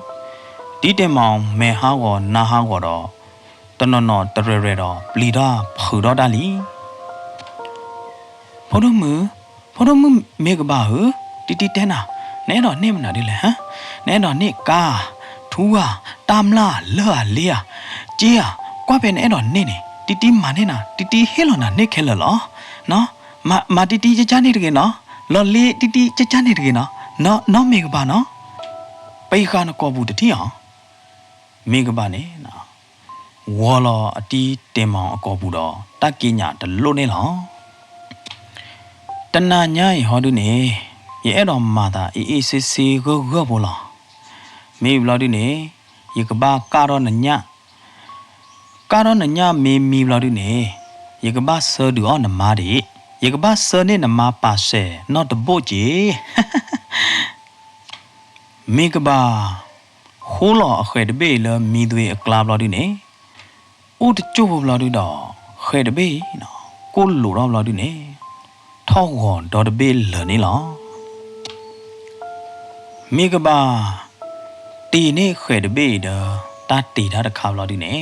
တီးတင်မောင်မေဟာကောနာဟာကောတော့တနော်တရရတော့ပလီတော့ဖူတော့တလီဖော်တော့မမေကဘာဟတီတဲနာနဲတော့နေမနာဒီလေဟမ်နဲတော့နေကာထူဟာတမ်လာလော်လီယာจีอ่ะกว่าเป็นไอ้ดอนนี่นี่ติมาเนี่ยนะติเฮลอนะเนี่ยแค่ละเหรอเนาะมาติจะๆนี่ตะเกเนาะลอลีติจะๆนี่ตะเกเนาะเนาะเมกบะเนาะไปคานกอบูตติอ่ะเมกบะเนี่ยนะวอลออติเต็มမောင်အကောဘူးတော့တက်ကင်းညာတလို့နေလောတနာညာဟောဒုနေရဲ့အဲ့တော်မာတာအေးစစ်စစ်ကိုဘောလားမေဘလာဒီနေယကဘာကာရောနညာကာရောနညာမေမီဘလာဒီနေယကဘာဆာဒူအောနမာဒီယကဘာဆာနေနမာပါဆဲနော်တဘို့ကြီးမေကဘာဟိုလောအခဲတဘေလမီသွေအကလာဘလာဒီနေအိုတချို့ဘလာဒီတော့ခဲတဘေနော်ကိုလိုတော့ဘလာဒီနေထောက်ဟောဒေါ်တဘေလနေလောမေကဘာတီနေခဲတဘေဒတာတီတာတခါဘလာဒီနေ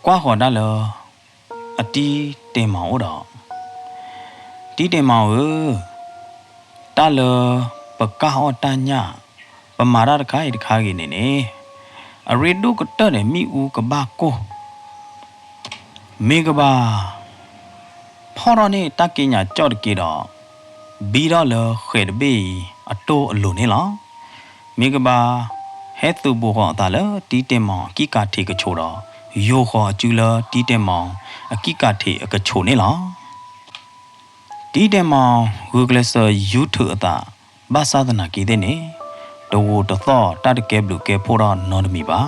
ကွာဟောတာလောအတီးတင်မောင်တော့တီးတင်မောင်တာလောပကာဟောတညာပမာရတခါဤတခါကြီးနေနေအရီဒုကတနဲ့မိဦးကဘာကိုမေကဘာဖော်ရနေတကညာကြော့တကေတော့ဘီတော့လောခဲတဘေအတိုးအလိုနေလားမေကဘာဟဲသူဘောဟောတာလောတီးတင်မောင်ကိကာထေကချိုတော့ယောခေါ်ကျူလာတီးတဲ့မောင်အကိကထေအကချိုနေလားတီးတဲ့မောင်ဂူဂလဆာယူထအတာဘာသာဒနာကိတဲ့နေတဝတသောတတကဲဘလူကဲဖိုတော့နော်တမီပါ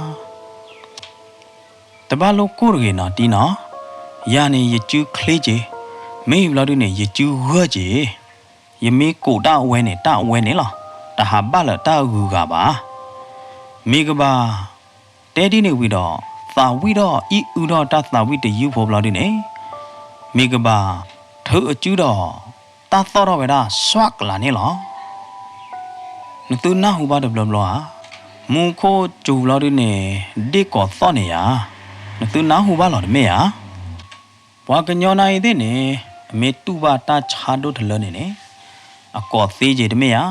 တဘလို့ကိုရကေနော်တီနော်ယာနေရကျူးခလေးကြီးမေဘလာတို့နေရကျူးဝကြီးယမေကိုတအဝဲနေတအဝဲနေလားတဟာဘလတအကူကပါမေကဘာတဲဒီနေဝီတော့သာဝီတော့ဤဥတော့တသာဝီတယူဖို့ဘလာဒီနေမေကဘာထိုအကျူတော့တသောတော့ဝဲတာဆွတ်လာနေလောနတူနာဟူပါဒဘလဘလာမူခိုကျူဘလာဒီနေဒီကောသောနေယာနတူနာဟူပါလောမေယာဘွာကညောနိုင်တဲ့နေအမေတူပါတာချာတို့ထလနေနေအကောသေးကြီးတမေယာ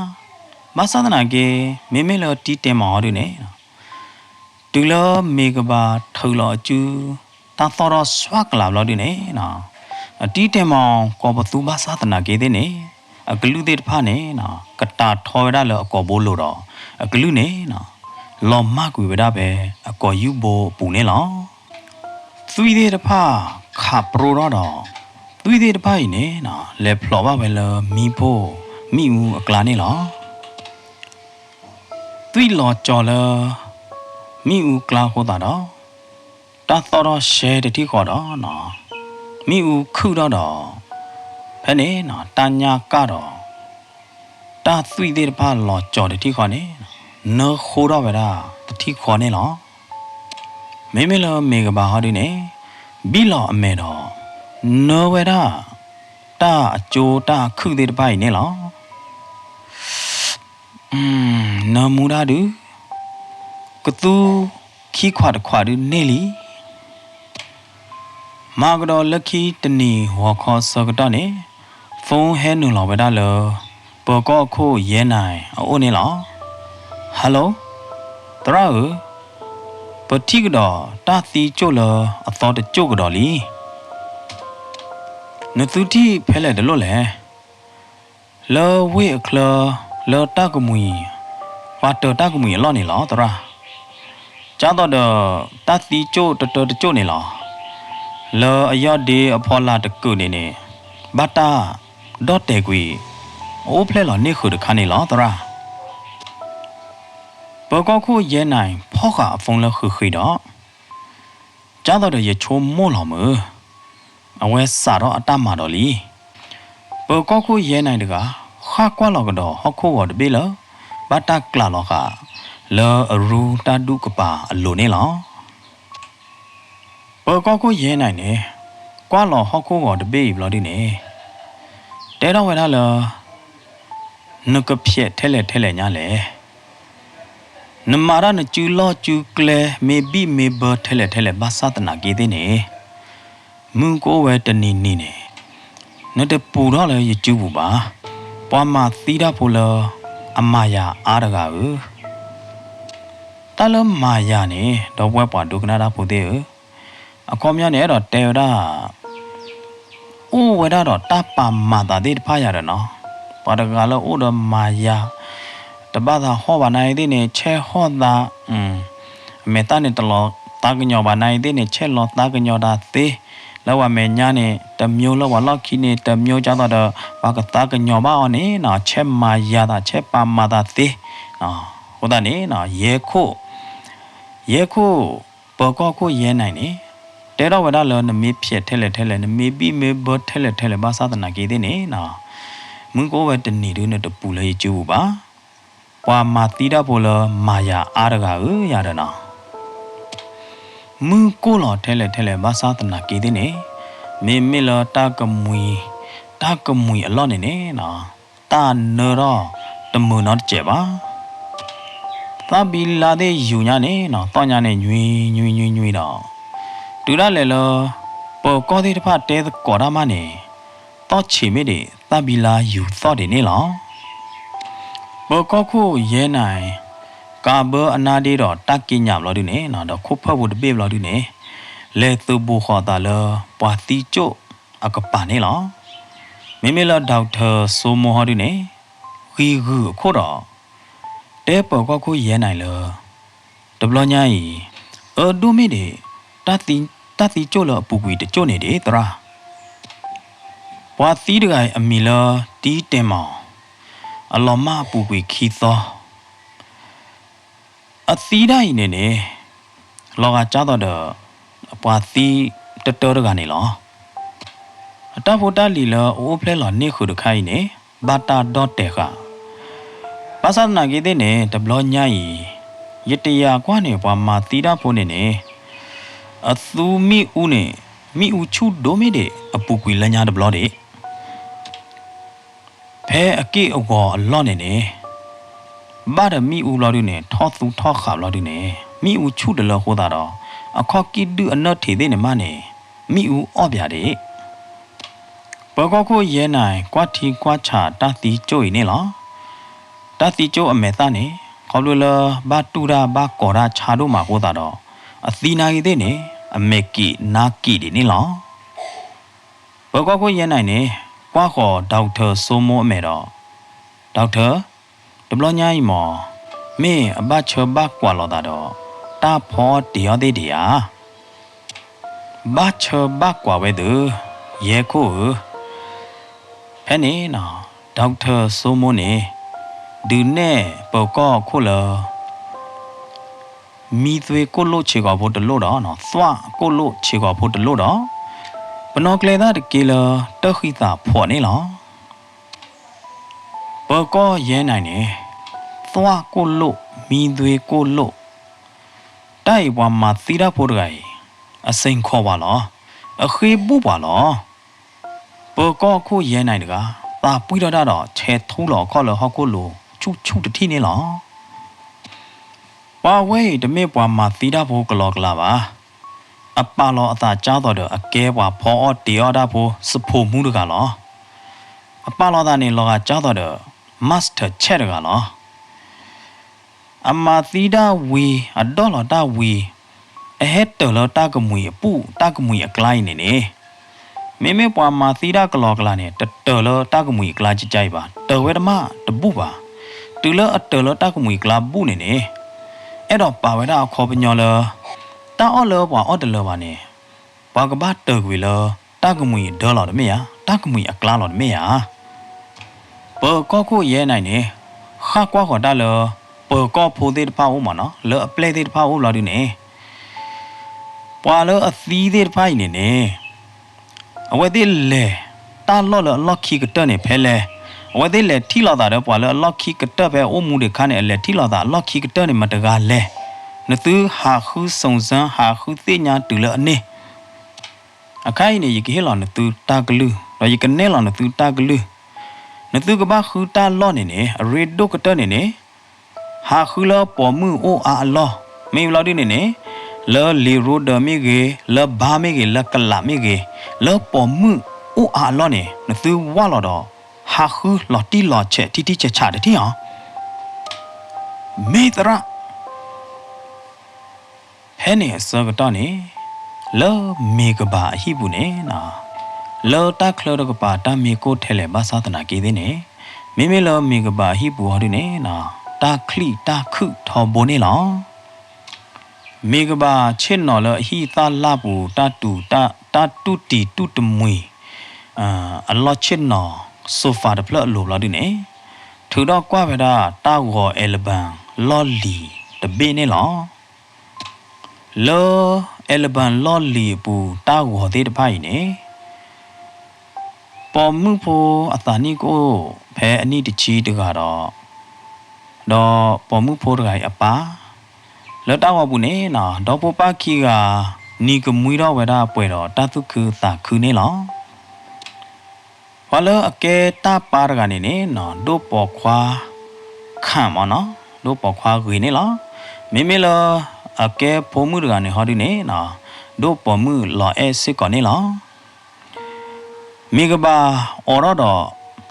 မသဒနာကေမေမေလောတီတင်မော်ဒီနေဒူလောမေကဘာထော်လောကျူတာသောရဆွာကလာလောဒီနေနော်အတီးတင်မောင်ကောဘသူဘာသာတနာကေတဲ့နေအကလူတဲ့တဖာနေနော်ကတာထော်ရလောအကောဘိုးလို့တော့အကလူနေနော်လောမကွေဝဒပဲအကောယူဘိုပူနေလောသွီတဲ့တဖာခါပရိုတော့သွီတဲ့တဖာနေနော်လေဖလောပါပဲလောမီဖို့မိမှုအကလာနေလောသွီလောကြော်လောမိဦးကလာဟောတာတော့တသောတော့ရှဲတတိခေါ်တော့နော်မိဦးခုတော့ဖဲနေနော်တညာကတော့တသွီတဲ့ဘာလောကြော်တတိခေါ်နေနော်ခိုးတော့ပဲလားတတိခေါ်နေလောမေမေလောမေကဘာဟာဒီနေဘီလောအမေတော့နော်ဝဲတာတအကျိုးတခုတဲ့ဘာနေလောနော်မူတာတူကတူခီခွာတခွာဒနေလီမာကတော်လက်ခီတနီဝါခေါ်စကတော့နေဖုန်းဟဲနူလောပဲဒါလောပေါ်ကောခိုးရဲနိုင်အိုးနေလောဟယ်လိုတရာပတိကတော့တာတီကျို့လောအတော်တကျို့ကတော့လီနသူတိဖဲလဲတယ်လို့လေလောဝေအခလ လောတကမွေဘာတတကမွေလောနေလောတရာကျတော့တတိကျို့တကျို့နေလောလောအယော့ဒီအဖော်လာတကုနေနေဘာတာဒေါ်တေကွေအိုးဖလဲလောနေခုတခါနေလောတရာပကောခုရဲနိုင်ဖောကအဖုံလခခိတော့ကျတော့ရချိုးမို့လောမအဝဲစားတော့အတမတော်လီပကောခုရဲနိုင်တကခါကွာလောကတော့ဟခုဝတ်ဘေးလောဘာတာကလာလောခလောအရူတာဒုကပါအလိုနေလောပကောခုရဲနိုင်နေကွာလောဟခုဝတ်ဘေးဘလော်ဒီနေတဲတော့ဝဲလာလောနုကပြက်ထဲလဲညာလေနမရနကျူလောကျူကလေမေဘီမေဘထဲလဲဘာသာတနာကေတဲ့နေမုန်ကိုဝဲတနီနေနေနတပူတော့လေရကျူဘူးပါပွားမသီးရဖို့လအမယာအားတကားတလမာယာနေတော့ဘွဲပွားဒုက္ခနာတာဖို့သေးအခေါ်များနေတော့တေရအိုးဝဲတော့တပမာတာတဲ့ဖားရရနော်ပါတကလောအိုးတော့မာယာတပတ်သာဟောပါနိုင်တဲ့နေချဲဟောတာအမေတနဲ့တလောတာကညောပါနိုင်တဲ့နေချဲလောတာကညောတာသေးလောဝမေညာနေတမျိုးလောဝလောက်ခိနေတမျိုးကြတော့ဘာကတာကညောပါအောင်နေနော်ချက်မာယာတာချက်ပါမာတာသေးနော်ဟိုတာနေနော်ရေခိုပကောခုရဲနိုင်နေတဲတော့ဝဒလောနမေဖြစ်ထဲလဲနမေပြီးမေဘထဲလဲဘာသာတနာကေတဲ့နေနော်မွန်ကိုဝဲတနေတို့နဲ့တပူလဲကျူပါပွာမာတိရဖို့လမာယာအားတကာရရနော်မူကိုလောထဲလဲဘာသာတနာကေတဲ့နေမေလောတာကမွေအလော့နေနေနော်တာနော်တော့တမွန်တော့ကြဲပါသဘီလာတဲ့ယူညာနေနော်တောညာနေညွေတော့တူရလေလောပေါ်ကောသေးတစ်ဖတ်တဲကော်ရမနေတော့ချီမိတဲ့သဘီလာယူသော့တယ်နေလောပေါ်ကောခုရဲနိုင်ကာဘောအနာဒီတော့တက်ကညမလို့ဒီနေနော်တော့ခုဖတ်ဖို့တပိလို့ဒီနေလေသူဘူခေါ်တာလောပွာတီကျို့အကပါနေလောမိလောဒေါက်တာဆိုမိုဟောဒီနေခီခုခုတော့တဲပေါ်ကောခုရဲနိုင်လောတဘလညာဤဒုမိတဲ့တတိကျို့လောပူကွေတကျို့နေတယ်တရာပွာတီတကအမီလောတီးတင်မောင်အလောမပူကွေခီသောအသီးတိုင်းနေလောကကြတော့ပွာတီတတော်ကနေလောအတဖို့တလီလောအိုးဖလဲလောနေခုတခိုင်းနေဘာတာဒေါ်တေခပါစနာကြီးတဲ့နေတဘလညာဤရတရာကွာနေပွာမာတီတာဖို့နေအသူမိဦးနေမိဦးချူဒိုမီတဲ့အပူကွေလညာတဘလတဲ့ဖဲအကိအကောအလော့နေဘာဒမီဦးလော်ဒီနေထောသူထောခါလော်ဒီနေမိဦးချူတလောဟိုတာတော့အခေါကိဒူအနော့ထေတဲ့နေမနေမိဦးအော့ပြတဲ့ဘကောကိုရဲနိုင်ကွာတီကွာချာတတိကျို့နေလားတတိကျို့အမေသားနေခေါလို့လဘာတူရာဘာကောရာချာတို့မှာဟိုတာတော့အသီနာကြီးတဲ့နေအမေကီနာကီဒီနေလားဘကောကိုရဲနိုင်နေကွာခေါ်ဒေါက်တာဆိုမိုးအမေတော့ဒေါက်တာတဘလညာကြီးမောမင်းအဘချဘကွာလောတာတော့တာဖောတရားသေးတရားဘာချဘကွာဝဲသူရဲခိုဖဲနေနော်ဒေါက်တာဆိုမိုးနေဒူနဲ့ပေါကောခုလမီသွေကိုလို့ချေကောဖို့တလို့တော့နော်သွားကိုလို့ချေကောဖို့တလို့တော့ဘနောကလေသားတကေလတခိတာဖော်နေလောပေါကောရဲနိုင်နေသွားကိုလို့မီသွေကိုလို့တိုက်ပွားမှာသီရဖို့တကယ်အစိန်ခေါ်ပါလောအခေပူပါလောပေါကောခုရဲနိုင်တကားသာပွိတော့တော့ချဲထိုးလောခေါ်လောဟောက်ကိုလို့ချူတတိနေလောပါဝဲတမေပွားမှာသီရဖို့ကလောကလာပါအပလောအသာကြားတော့အကဲပွားဖောအော်တီအော်ဒါဖို့စဖို့မှုတကလောအပလောသားနေလောကကြားတော့မတ်စတာချက်တကလောအမသီဒဝီအဒေါ်လတာဝီအဟက်တော်လတာကမွေပူတာကမွေအကလိုင်းနေမေမေပွားမှာသီဒကလောကလာနေတော်လတာကမွေကလာကြိုက်ပါတော်ဝဲဓမတပူပါ တူလအတော်လတကမွေကလာဘူးနေနေအဲ့တော့ပါဝဲတာခေါ်ပညောလတာအော်လောပွားအော်တလောပါနေဘာကဘာတောကွေလောတကမွေဒေါ်လာတမေယာတကမွေအကလာလောတမေယာပေါ်ကောခုရဲနိုင်နေခါကွာခေါ်တာလောပေါ်ကောဖိုးသေးတဖာဦးမနော်လောအပလက်သေးတဖာဦးလာဒီနေပွာလောအသီးသေးတဖာနေနေအဝဲသေးလေတာလောလောခီကတနေဖဲလေဝဲသေးလေထီလာတာတော့ပွာလောခီကတပဲအိုမှုတွေခါနေလေထီလာတာလောခီကတနေမတကားလဲနသူဟာခုစုံစမ်းဟာခုသိညာတူလအနေအခိုင်နေရကေလောနသူတာကလူတော့ရကနေလောနသူတာကလူနသူကဘာခူတာလောနေနေရေဒိုကတနေနေဟာခူလောပေါ်မှုအိုအာလောမေလောဒီနေနေလောလီရိုဒမီကေလောဘာမီကေလောကလာမီကေလောပေါ်မှုအိုအာလောနေနသူဝါလောတော့ဟာခူလောတီလောချက်တီတီချက်ချတယ်တီအောင်မေတရာဟဲ့နေစောကတော့နေလောမေကဘာဟိဘူးနေနာလောတာခလောကပါတာမေကိုထဲလေဘာသာတနာကေးနေမိမိလောမေကဘာဟိဘူးဟောဒီနေနာတာခလီတာခုထောဘိုနေလောမေကဘာချစ်နော်လောဟိသာလာဘူးတာတူတာတူတီတူတမွေအလောချစ်နော်ဆိုဖာတဖလလိုလာဒီနေထူတော့ကွာပဲတာတာဝေါ်အလဘန်လော်လီတဘေနေလောလောအလဘန်လော်လီဘူးတာဝေါ်သေးတဖိုင်နေပေါ်မှုဖို့အသာနီကိုဖဲအနိတချီတကတော့ပေါ်မှုဖို့တကိုင်အပါလောတာဝဘူးနေနော်ဒေါ်ပပခီကနီကမွေတော့ဝဲတာပွဲတော့တသုခုသာခုနေလောဘာလို့အကဲတာပါရကနေနေနော်ဒိုပေါ်ခွာခံမနော်ဒိုပေါ်ခွာခွေနေလားမိမိလောအကဲဖို့မှုကနေဟောဒီနေနော်ဒိုပေါ်မှုလောအဲစစ်ကနေလားမိကဘာအော်တော့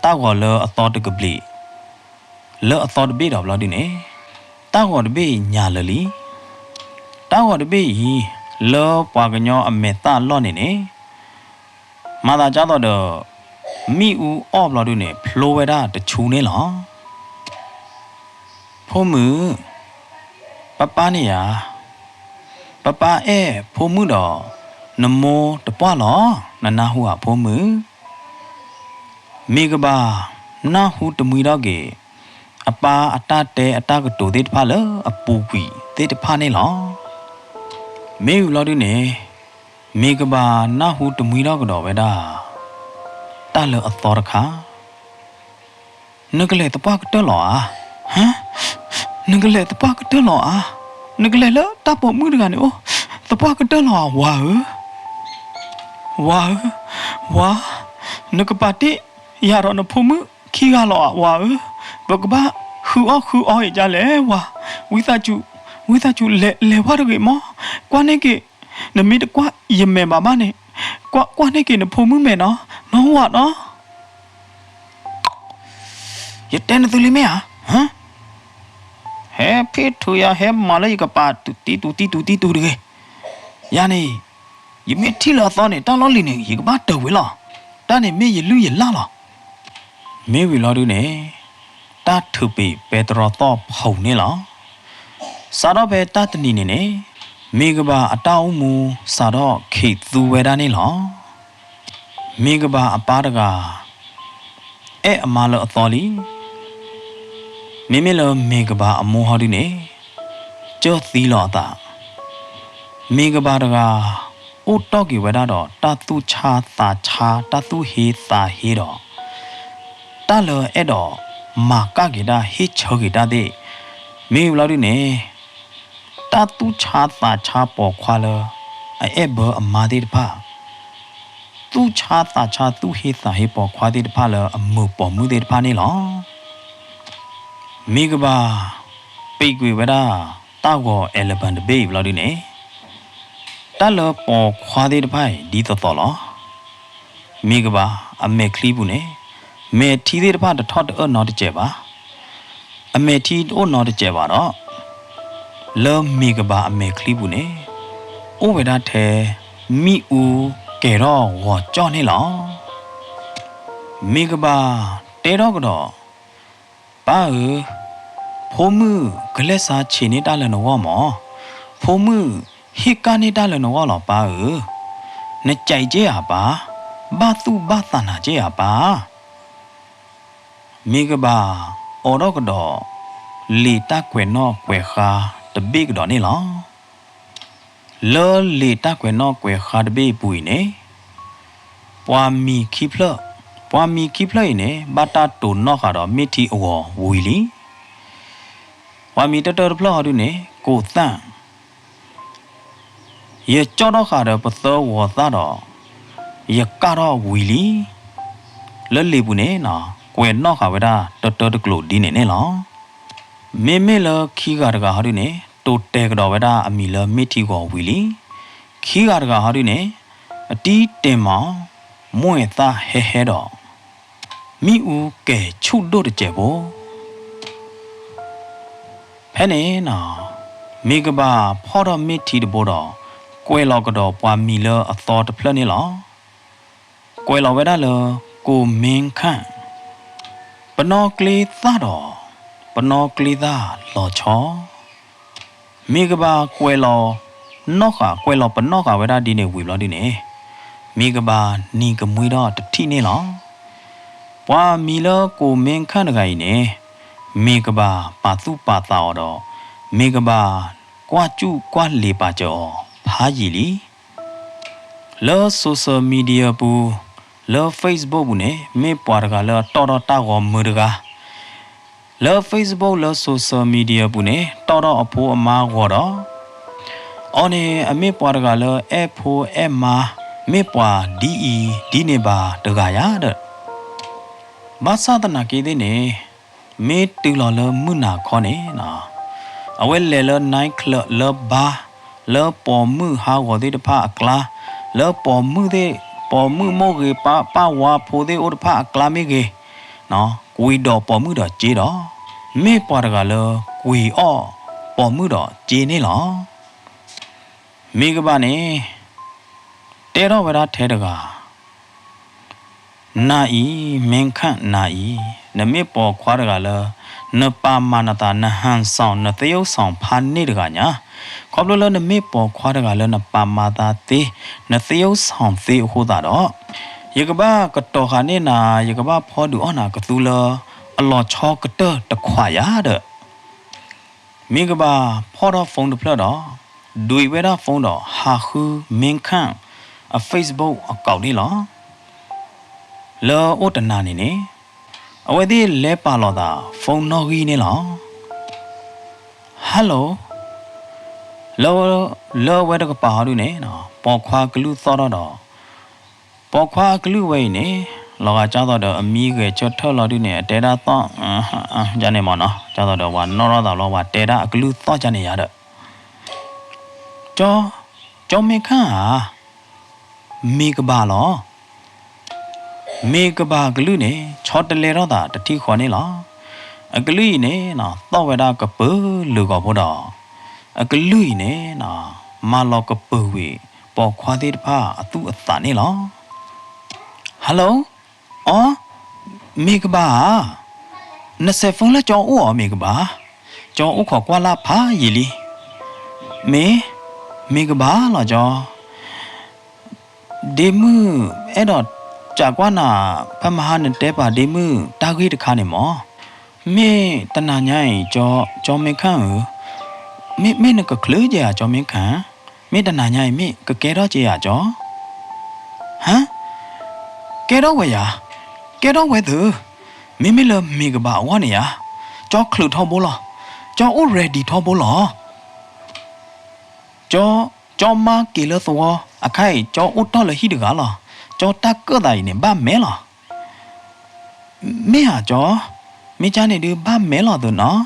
တာကောလောအတော်တကပလီလောအတော်တပိတော့ဘလို့ဒီနေတာကောတပိညာလလီတာကောတပိလောပွားကညောအမေတာလော့နေနေမာသာကြတော့မိဦးအော့ဘလို့ဒီနေဖလိုဝဲတာတချူနေလားဖိုးမှုပပနေရပပအဲဖိုးမှုတော့နမောတပွားလောနနာဟုဟာဖိုးမှုမိကဘာနာဟုတမွေတော့ကေအပါအတတဲအတကတူသေးတဖာလအပူကွီသေးတဖာနေလောမေယူလော်ဒီနေမိကဘာနာဟုတမွေတော့ကတော့ပဲဒါတာလအတော်ခါနကလေတပကတလောဟမ်နကလေတပကတလောနကလေလတပမှုတကနေအိုတပကတလောဝါနကပတိရတော့နဖုမှုခီကလောဝါဘကဘာခူအောရကြလေဝါဝိသချူလေဝါရကေမောကွာနေကေနမီတကွာယမေမာမနေကွာနေကေနဖုမှုမဲနော်ဝါနော်ရတဲ့နသူလိမေဟမ်ဟဲဖေးထူရဟဲမာလေးကပါတူတီတကေယာနေယမေထီလာသောနေတန်လောလီနေရေကပါတော်ဝဲလားတာနေမေရလူရလာလားမေဝီလာဒူနေတာထုပေပေတရောတော့ဖုံနေလားစာတော့ပဲတတနီနေမေကဘာအတောင်းမူစာတော့ခိသူဝဲတာနေလားမေကဘာအပါတကအမားလောအတော်လီမေလောမေကဘာအမောဟာဒီနေကျော်သီလောတာမေကဘာတကအိုတော့ကေဝဲတာတော့တသူချာသာချာတသူဟေသာဟေတော့တလောအဲ့တော့မာကကေတာဟေချောကေတာတဲ့မေဘလောက်ဒီနေတသူချာသာချာပေါ်ခွာလောအဲ့ဘောအမာသေးတဖာသူချာသာချာသူဟေသာဟေပေါ်ခွာသေးတဖာလောအမှုပေါ်မှုသေးတဖာနေလောမေကဘာပိတ်ကွေဝဒါတောက်ကောအလဘန်တဘေးဘလောက်ဒီနေတလောပေါ်ခွာသေးတဖိုင်ဒီတော်လောမေကဘာအမေခလီဘူးနေမေထီသေးတဖတထော့တော့နော်တကြပါအမေထီတော့နော်တကြပါတော့လောမေကဘာအမေခလီဘူးနေအိုဝေဒထဲမိဦးကဲတော့ဝါကြောနေလောမေကဘာတဲတော့ကတော့ပါ ဖိုးမှုကလက်စားချေနေတာလည်းနော်မောဖိုးမှုဟိကနေတာလည်းနော်လောပါနဲ့ကြိုက်ကြရပါဘာသူဘာသနာကြရပါမိကဘာအော်တော့ကတော့လီတာကွယ်နော်ကွယ်ခါတပိကတော့နေလားလောလီတာကွယ်နော်ကွယ်ခါတပိပူနေပွာမီခိဖလနေဘာတာတိုနော်ကတော့မိတီအောဝီလီဝါမီတတော်ဖလော်ဒူနေကိုတန့်ရေကြောတော့ခါတော့ပသောဝသားတော့ရကတော့ဝီလီလဲလီဘူးနေနော်ကွယ်နော်ခါဝဒတော်တကလို့ဒီနေလောမေလခီကရကဟာဒူနေတိုတဲကတော့ဝဒအမီလမိတီကိုဝီလီခီကရကဟာဒူနေအတီးတင်မောင်မွဲ့သားဟဲတော့မိဦးကဲချုပ်တို့တကြဘောဖဲနေနော်မိကဘာဖော်တော်မိတီတဘောတော့ကွဲလောက်ကတော့ပွာမီလအသောတဖလက်နေလောကွဲလောက်ဝဲတာလကိုမင်းခန့်ပနောကလေးသားတော့ပနောကလေးသားလော်ချောမိကဘာကွဲလောက်နော့ခါကွဲလောက်ပနော့ခါဝဲတာဒီနေဝီလောဒီနေမိကဘာနီကမွေတော့တတိနေလောပွာမီလကိုမင်းခန့်တခိုင်နေမေကဘာပါသူပါတာတော့မေကဘာကွာကျူကွာလေပါကြောဖာကြီးလီလောဆိုရှယ်မီဒီယာပူလော Facebook ဘူးနေမေပွားတကလောတော်တော်တာကောမူတကလော Facebook လောဆိုရှယ်မီဒီယာပူနေတော်တော်အဖိုးအမားကောတော့အော်နေအမေပွားတကလောအဖိုးအမားမေပွားဒီနေပါတကရတဲ့မဆဒနာကေတဲ့နေမေတူလောလမှုနာခေါနေနော်အဝဲလေလနိုင်ခလလဘာလောပေါ်မှုဟာဝဒီတဖအကလာလောပေါ်မှုတဲ့ပေါ်မှုမို့ကေပါဝါဖိုတဲ့ဥတဖအကလာမေကေနော်ကွေတော်ပေါ်မှုတော့ကြေတော့မေပွားတကလောကွေအော့ပေါ်မှုတော့ကြေနေလောမေကပါနေတဲတော့ဝရထဲတကနာဤမင်းခန့်နာဤနမေပေါ်ခွားတကလောနပါမနတာနဟန်ဆောင်နတယုတ်ဆောင်ဖာနေတကညာခေါပလလနမေပေါ်ခွားတကလောနပါမာတာတေနတယုတ်ဆောင်သေးဟိုတာတော့ယကဘာကတော်ခါနေနာယကဘာဖောဒူအနာကတူလအလောချောကတတခွာရတဲ့မိကဘာဖောတော့ဖုန်းတဖလတော့ဒွေဝဲတာဖုန်းတော့ဟာခူမင်းခန့်အ Facebook အကောင့်လေးလောလောဩတနာနေနေအဝဲသေးလဲပါလောတာဖုန်းနော်ကြီးနေလောဟယ်လိုလောဝဲတကပါလူနေနော်ပေါ်ခွာကလူသောတော့ပေါ်ခွာကလူဝဲနေလောကကြောက်တော့အမီးကချွတ်ထော်လော်ဒီနေတဲတာတော့ဂျာနေမနော်ကြောက်တော့ဝါနော်တော့လောဝါတဲတာကလူသောဂျာနေရတဲ့ကျော်မေခန့်ဟာမေကဘာလောမေကဘာကလူနေချောတလေတော့တာတတိခေါ်နေလားအကလူနေနော်တော့ဝဲတာကပူလူကဘောတော့အကလူနေနော်မလောကပူဝေပေါ်ခွာသေးတဖာအသူအသနေလားဟယ်လိုအော်မေကဘာ20ဖုန်းလဲကြောင်းဦးမေကဘာကြောင်းဦးခေါ်ကွာလာဖာရီလီမေကဘာလာကြောဒီမှုအဲ့တော့ကြာကွာနာဖမဟာနဲ့တဲပါဒီမှုတာခိတခါနေမောမေတနာညိုင်ကြောမေခန့်မေနကကလေးကြကြောမေခန့်မေတနာညိုင်မေကကဲတော့ကြရကြောဟမ်ကဲတော့ဝဲဝဲသူမေလမေကဘာဝါနေရကြောခလူထောဘောလားကြော already ထောဘောလားကြောမကေလသောအခိုင်ကြောဥတော်လဟိတကလားကြောတက်ကတိုင်းနေဘာမဲလားမေဟာကြောမေချာနေဒီဘာမဲလားသူနော်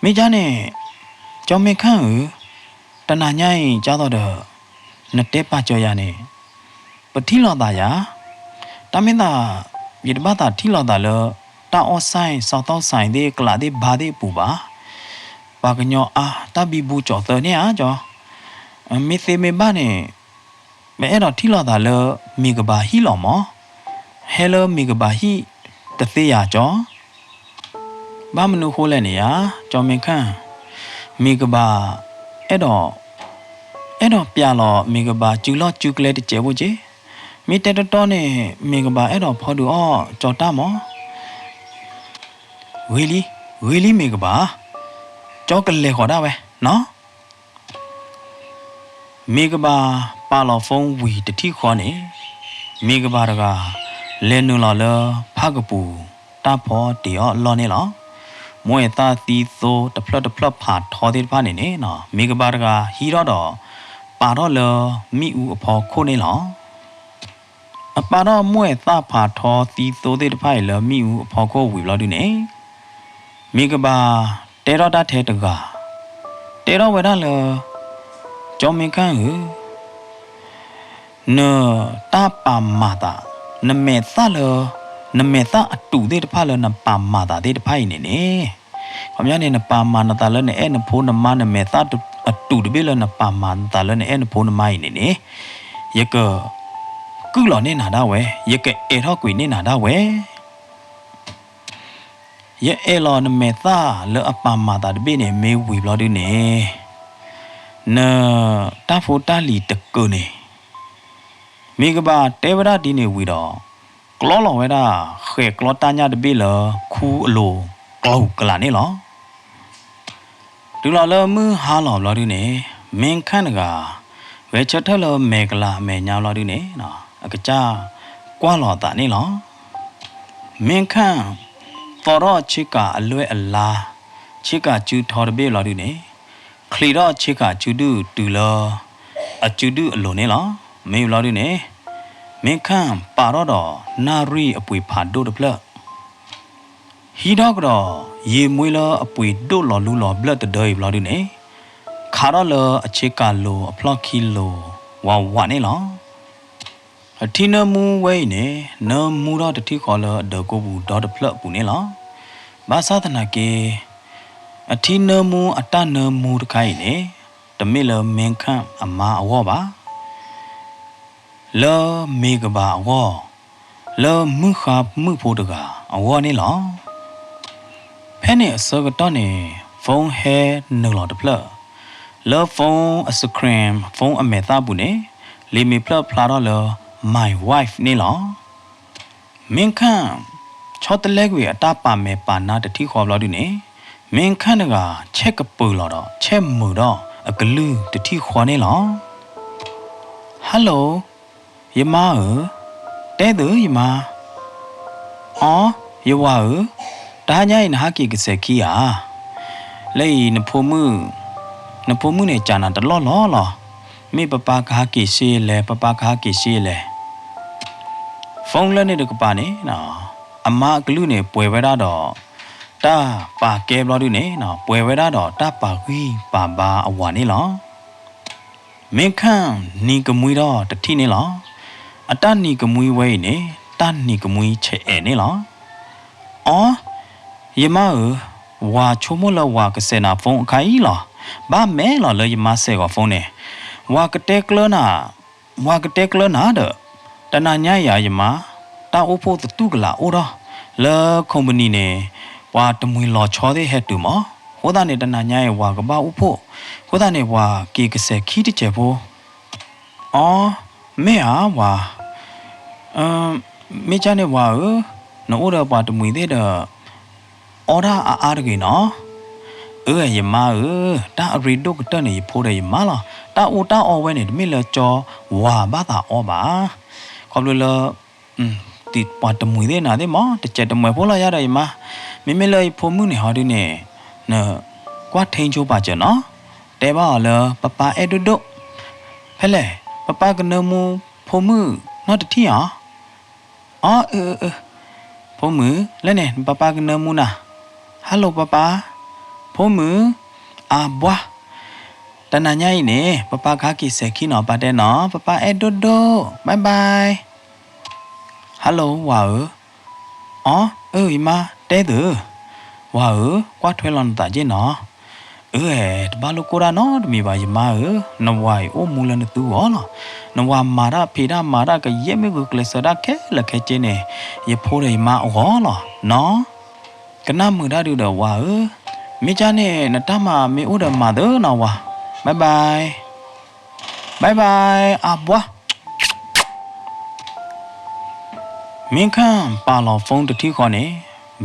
မေချာနေကြောမေခန့်တနာညိုင်ကြောတော့နတဲပါကြောရနေပတိလောတာယာတမင်းသာမြေတပတ်တာထိလောတာလောတာအောဆိုင်စောက်တော့ဆိုင်ဒီကလာဒီဘာဒီပူပါကညောတဘီဘူးကြောတဲ့နေအားကြောမေသေးမေဘာနေမဲအဲ့တော့ထိလာတာလဲမိကဘာဟီလော်မောဟဲလိုမိကဘာဟီတသေးရကြော ဘာမနုခိုးလဲနေရကြောင်မင်ခန့်မိကဘာအဲ့တော့ပြလောမိကဘာကျူလော့ကျူကလေးတကျဖို့ကြီးမိတက်တော်နဲ့မိကဘာအဲ့တော့ဖော်တူအော်ကြော်တမောဝီလီမိကဘာကြောကလေးခေါ်တာပဲနော်မိကဘာပါလောဖုန်းဝီတတိခေါ်နေမိကဘာတကလဲနူလော်လဖကပူတာဖော်တီအော်လော်နေလောမွေတာတီသိုတဖလတ်ဖာထော်တဲ့ဖာနေနော်မိကဘာတကဟီရောတော့ပါတော့လမိဦးအဖော်ခိုးနေလောအပါတော့မွေတာဖာထော်တီသိုတဲ့ဖိုင်လမိဦးအဖော်ခိုးဝီလော်တူနေမိကဘာတဲတော့တာထဲတကတဲတော့ဝဲတာလကြောမင်ခန့်ဟနော်တာပါမာတာနမေသလနမေသအတူတဲ့ဖာလနပါမာတာတဲ့ဖိုင်နေနေခမရနေနပါမာနတာလနဲ့အဲ့နဖိုးနမနမေသအတူတပိလနပါမာတာလနဲ့အဲ့နဖိုးနမိုင်းနေနေယကကုလောနေနာတာဝဲယကအေထောက်ကွေနေနာတာဝဲရဲ့အဲလောနမေသလောအပါမာတာတပိနေမေဝီဘလောဒူနေနော်တာဖိုတာလီတကုနေမိကဘာတေဝရဒီနေဝီတော့ကလောလောဝဲတာခေကလောတာညာတပိလခူအလိုကလောကလာနေလောဒူလောလမဟာလောဘလောဒူနေမင်ခန့်တကဝဲချက်ထလောမေကလာမေညာဘလောဒူနေနော်အကကြကွာလောတာနေလောမင်ခန့်တော်တော့ချစ်ကအလွဲအလားချစ်ကကျူထော်တပိလောဒူနေခလီတော့ချစ်ကကျူတူလောအကျူတူအလိုနေလောမေလောဒူနေမင်ခန့်ပါတော့နာရီအပွေဖာဒိုတပလဟီတော့ကတော့ရေမွေးလောအပွေဒိုလောလူလောဘလတ်တဒိုဘလောဒူနေခါတော့လောအချစ်ကလိုအဖလော့ခီလိုဝါနေလောအထီနမူဝဲနေနမူတော့တတိခေါ်လောဒကိုဘူးဒေါ်တပလပူနေလောဘာသာတနာကေအထီနမူအတနမူတခိုင်နေတမိလမင်ခန့်အမာအဝေါ်ပါလောမေကဘာအဝေါ်လောမှုခါမှုဖို့တကအဝေါ်နေလောဖဲနေအစောကတော့နေဖုန်းဟဲနူလောတပလလောဖုန်းအစခရမ်ဖုန်းအမေသားဘူးနေလီမီပလဖလာတော့လော my wife နေလောမင်ခန့်ချောတလဲကွေအတပါမေပါနာတတိခေါ်ဘလို့ဒီနေမင်ခန့်တကချက်ကပူလောတော့ချက်မှုတော့အကလူတတိခေါ်နေလောဟယ်လိုယမတဲသူယမအော်ယဝဒါညိုင်နာကီကစခီယာလေနဖိုမှုနေဂျာနာတလောလောမေပပကားကီရှိလေပပကားကီရှိလေဖုန်းလည်းနေတကပါနေနော်အမကလူနေပွဲဝဲတော့တာပါကဲဘလို့ဒီနေနော်ပွဲဝဲတော့တာပါခွီပါပါအဝါနေလောမင်ခန့်နီကမွေတော့တတိနေလောအတနီကမွေဝဲနေတနီကမွေချဲ့နေလောအော်ယမဝါချိုမလဝါကစနာဖုန်းခိုင်လောဘာမဲလောလေယမဆေကဖုန်းနေဝါကတဲ့ကလနာတဲ့တနာညာယာယမတာအိုဖို့တူကလာအိုတော့လေကုမ္ပဏီနေဝါတမွေလောချောတဲ့ဟက်တူမဟိုတာနေတနာညာရဲ့ဝါကဘာအိုဖို့ဟိုတာနေဝါကေကစခီတကျဖို့အော်မဲဟာဝါမေချာနေဝါနိုးတော့ပါတမွေတဲ့အော်ဒါအားရကေနော်ယမတာအရီဒုကတနေဖိုးတယ်ယမလားတာအိုတာအော်ဝဲနေမိလကျော်ဝါဘာသာအော်ပါခေါ်လို့တီပါတမွေတဲ့နာတဲ့မတချက်တမွေဖိုးလာရတယ်ယမမိမိလေဖိုးမှုနေဟာဒီနေနော်ကွာထိန်ချိုးပါကျနော်တဲပါလားပပအဲ့ဒုဖဲလေပပကနမူဖိုးမှုနော်တတိယအော်ဖိုးမှုလဲနေပပကနမူနာဟယ်လိုပပဖုံးမအာဘွာတနညာကြီးနေပပခါကီစက်ခီနော်ပါတယ်နော်ပပအဲ့ဒိုဒိုဘိုင်ဘိုင်ဟယ်လိုဝါအော်ယမတဲသူဝါကွာထွဲလွန်တာကျင်းနော်တဘာလို့ကိုရာနော်တမီပါယမနဝိုင်အိုမူလနတူဟောလားနဝမာရဖေရမာရကယေမေကလစရခဲလခဲကျင်းနေရဖိုးရမဟောလားနော် ကနမှုဒါတူတော့ဝါမိချာနဲ့နတမမေဥဒမတော့နော်ဝါဘိုင်ဘိုင်ဘိုင်ဘိုင်အဘွားမင်းခန့်ပါလော်ဖုန်းတတိခေါ်နေ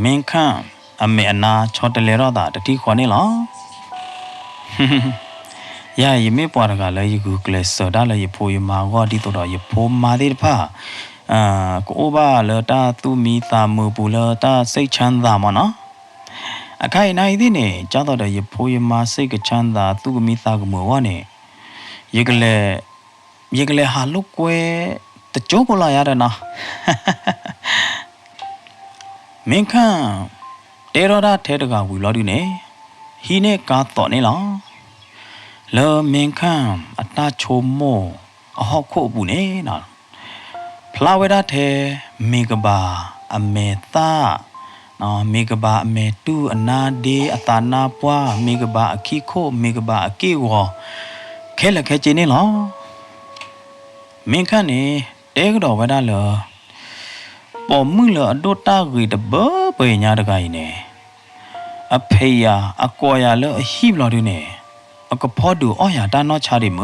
မင်းခန့်အမေအနာချောတလေတော့တာတတိခေါ်နေလောရရမေပွားတကလည်းယခုကလေးစောဒါလည်းယဖိုးယမာကောဒီတော့ယဖိုးမာသေးတဖာကိုဘာလတာသူမီတာမူပူလတာစိတ်ချမ်းသာမနော်အခိုင်နိုင်သည်နေကြောက်တော့ယဖိုးယမာစိတ်ကချမ်းသာသူမီတာကမောဝနေယကလေးဟာလုကွဲတကြိုးပလာရတဲ့နော်မင်းခန့်တေရောဒါထဲတကဝီလော်ဒီနေဟီနေကားတော့နေလောလောမင်းခန့်အတာချိုမို့အဟောက်ခုတ်ဘူးနေနော်ဖလာဝဲဒါထဲမေကဘာအမေတာနော်မေကဘာအမေတူအနာဒီအတာနာပွားမေကဘာအခိခိုမေကဘာအကိဝခဲလက်ခဲချင်းနေလောမင်းခန့်နေတဲကတော့ဝဲဒါလောပေါ်မှုလအဒိုတာဂီတဘပေညာတကိုင်းနေအဖေယာအကောယာလအဟိဘလော်ဒီနေအကဖောတူအော်ယာတာနောချာဒီမ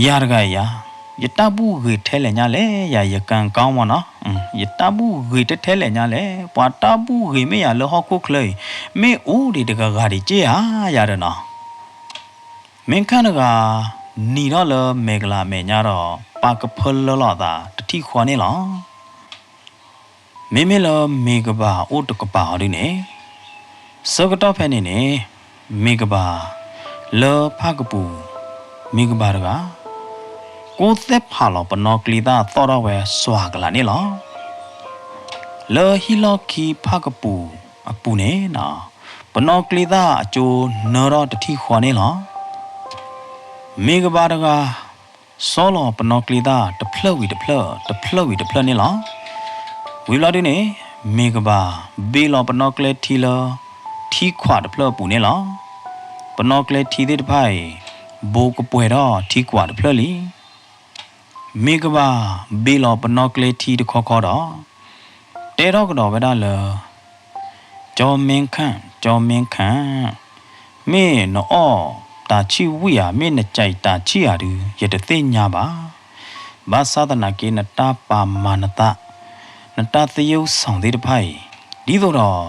ယာတကိုင်းယာယတဘူးဂီထဲလေညာလေယာယကန်ကောင်းမနော်ယတဘူးဂီတထဲလေညာလေပွာတဘူးဂီမေယာလဟခုခလေမေဦးဒီတကဂါဒီကြေဟာရတဲ့နော်မင်းခန့်ကနီတော့လမေကလာမေညာတော့ပါကဖလလောတာတတိခွာနေလောမေမေလမေကဘာအိုတကပါရင်းနေစကတော့ဖဲနေနေမေကဘာလောဖကပူမေကဘာကကိုသက်ဖာလောပနောကလီတာသောရဝဲစွာကလာနေလောလောဟီလောခီဖကပူအပူနေနော်ပနောကလီတာအကျိုးနော်တော့တတိခွာနေလောမေကဘာကစောလောပနောကလီတာတဖလဝီတဖလနေလောဝီလာဒီနေမေကဘာဘေလောပနောကလေထီလောထီခွာတဖလပူနေလောပနောကလေထီတဲ့တဖိုင်ဘိုကပွဲတော့ထီခွာတဖလလီမေကဘာဘေလောပနောကလေထီတခေါ်တော့တဲတော့ကတော့ဝဲဒါလောကျော်မင်းခန့်မေနော်တာချီဝီယာမေနကြိုက်တာချီယာဒူရတသိညာပါဘာသာဒနာကေနတာပါမာနတာနတာသယုဆောင်သေးတဖိုင်ဒီတော့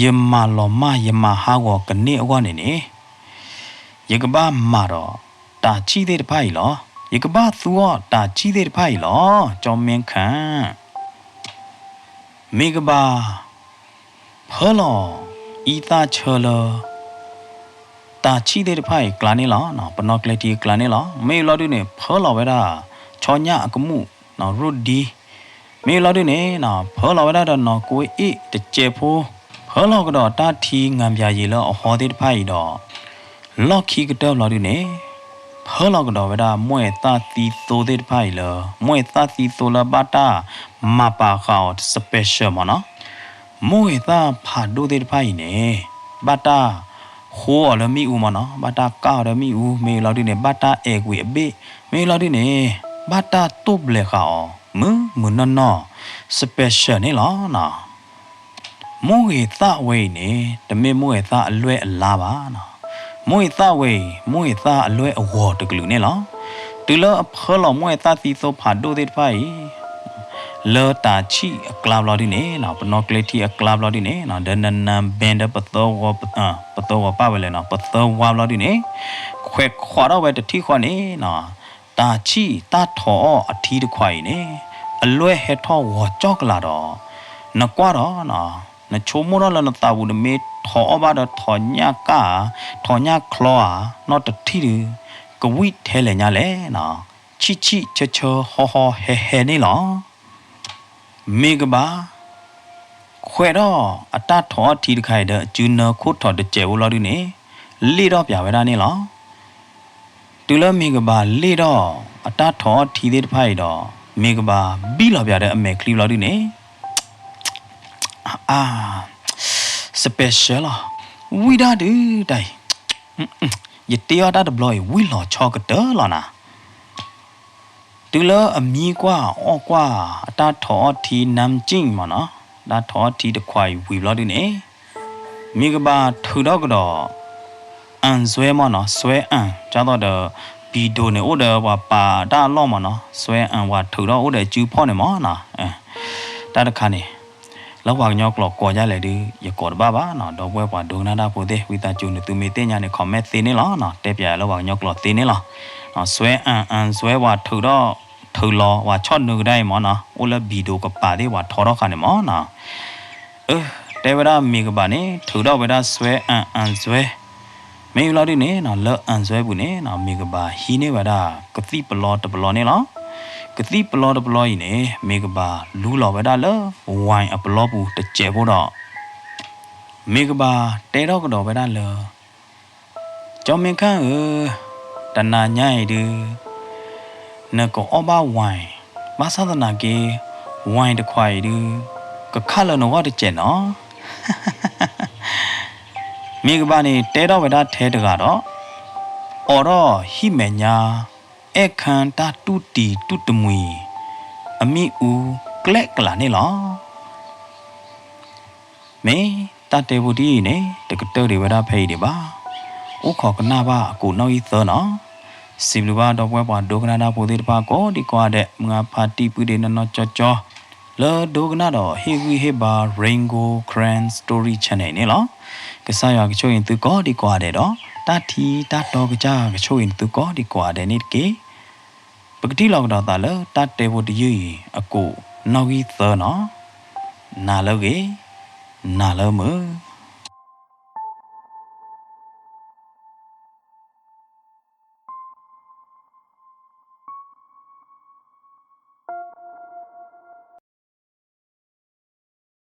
ယမလောမယမဟာကောကနေအကောနေနေယကဘာမာတော့တာချီသေးတဖိုင်လောယကဘာသူောတာချီသေးတဖိုင်လောကျော်မင်းခန့်မေကဘာဖေလောဤတာချေလောတာချီတဲ့ဖိုင်ကလာနေလောနော်ပနောကလက်တီကလာနေလောမေလော်ဒီနေဖောလော်ဝဲတာချောညာအကမှုနော်ရူဒီမေလော်ဒီနေနော်ဖောလော်ဝဲတာတော့နော်ကိုအေးတကျဲဖိုးဖောလော်ကတော့တာထီငံပြရေလောအဟောတဲ့ဖိုင်တော့လော်ခီကတော့လော်ဒီနေဖောလော်ကတော့ဝဲတာမွဲတာတီတိုတဲ့ဖိုင်လောမွဲတာတီတိုလာဘာတာမပါခေါစပယ်ရှယ်မနော်မွဲတာဖာဒိုတဲ့ဖိုင်နေဘာတာခိုးရမီဦးမနော်ဘာတာကာရမီဦးမေလော်ဒီနေဘာတာအေကွေအဘေမေလော်ဒီနေဘာတာတုပ်လေခါမနော်စပယ်ရှယ်နေလောနော်မိုးရေသဝေးနေတမေမိုးရေသအလွဲအလားပါနော်မိုးရေသဝေးမိုးရေသအလွဲအဝေါ်တကလူနေလောတူလောအဖောလောမိုးရေသသီသောဖာဒိုတဲ့ဖိုင်လောတာချီအကလာဘလော်ဒီနေနော်ပနောကလေးတီအကလာဘလော်ဒီနေနော်ဒနနမ်ဘန်ဒပသောဝပါဝဲလေနော်ပသောဝါဘလော်ဒီနေခွဲခွာတော့ဝဲတတိခွာနေနော်တာချီတာထောအထီးတခွာနေအလွဲဟက်ထောဝကြောက်ကလာတော့နကွာတော့နော်နချိုမိုတော့လနတာဘူးမေထောဘာတော့ထောညာကာထောညာခလောနော်တတိကဝိထဲလေညာလေနော်ချီချေချေဟောဟဲနေလောမေကဘာခွဲတော့အတထောထီတခိုင်တဲ့ဂျူနာခုထော်တကျဲဝလော်ဒီနေလေတော့ပြဝဲတာနေလောတူလမေကဘာလေတော့အတထောထီသေးတဖိုင်တော့မေကဘာဘီလော်ပြတဲ့အမေကလီလော်ဒီနေစပယ်ရှယ်လာဝီဒါဒီတိုင်ယတေရတာဒဘလော်ဝီလော်ချောကတော်လာနာတူလအမီကွာအော်ကွာအတာထော်ထီနမ်ကျင်းမနော် ဒါထောတီတခွာဝီဘလို့ဒီနေမိကဘာထူတော့ကတော့အန်ဆွဲမနော်ဆွဲအန်ကျတော့တော့ဘီဒိုနေဥဒဝပါဒါလောမနော်ဆွဲအန်ဝထူတော့ဥဒကျူဖော့နေမနော်ဒါတခါနေလောက်ပါညောကလောကောကြလေဒီရကောဘာဘာနော်တော့ဘွဲပွားဒုံနာတာပိုသေးဝီတာကျူနေသူမေတင်ညာနေခေါ်မဲ့သေးနေလားနော်တဲပြလောက်ပါညောကလောသေးနေလားနော်ဆွဲအန်ဆွဲဝထူတော့ထူလောဝချော့နုတိုင်းမနော်ဥလဘီဒိုကပါသေးဝထော်တော့ခါနေမနော်တဲဝရမိကဘာနေထူတော့ဝဒဆွဲအန်ဆွဲမေလာဒီနေနော်လောအန်ဆွဲဘူးနေနော်မိကဘာဟီနေဝဒကတိပလောတပလောနေလားကတိပလောတပလောဤနေမေကဘာလူလောဝဒလဝိုင်အပလောဘူးတကျဲဖို့တော့မေကဘာတဲတော့ကတော့ဝဒလကြောင်မင်ခန့်တနာညိုင်ဒီနကောအဘဝိုင်မသဒနာကေဝိုင်တခွာဒီကခလနောတကျဲနော်မိကဘာနေတဲတော့ဝဒထဲတကတော့အော်တော့ဟိမေညာအခန္တာတုတီတုတမွေအမိဦးကလက်ကလာနေလောမေတတေဘူဒီနေတကတော်ဒီဝဒဖိဒီပါဥခောကနာပါအကူနောက်ဤသောနော်စီဘလူဘာတော့ဘွဲပွားဒုကနာတာပိုသေးတပါကောဒီကွာတဲ့ငါဖာတိပုဒေနော်ကြောကြောလောဒုကနာတော့ဟေဝီဟေဘာ Rainbow Cran Story Channel နေလောကစားရကချိုရင်သူကောဒီကွာတဲ့တော့တတီတတော်ကကြကချိုရင်သူကောဒီကွာတဲ့နေကေပကတိလောက်တော့တာလတတေဖို့တယူအကိုနောက်ကြီးသောနော်နာလောကေနာလောမ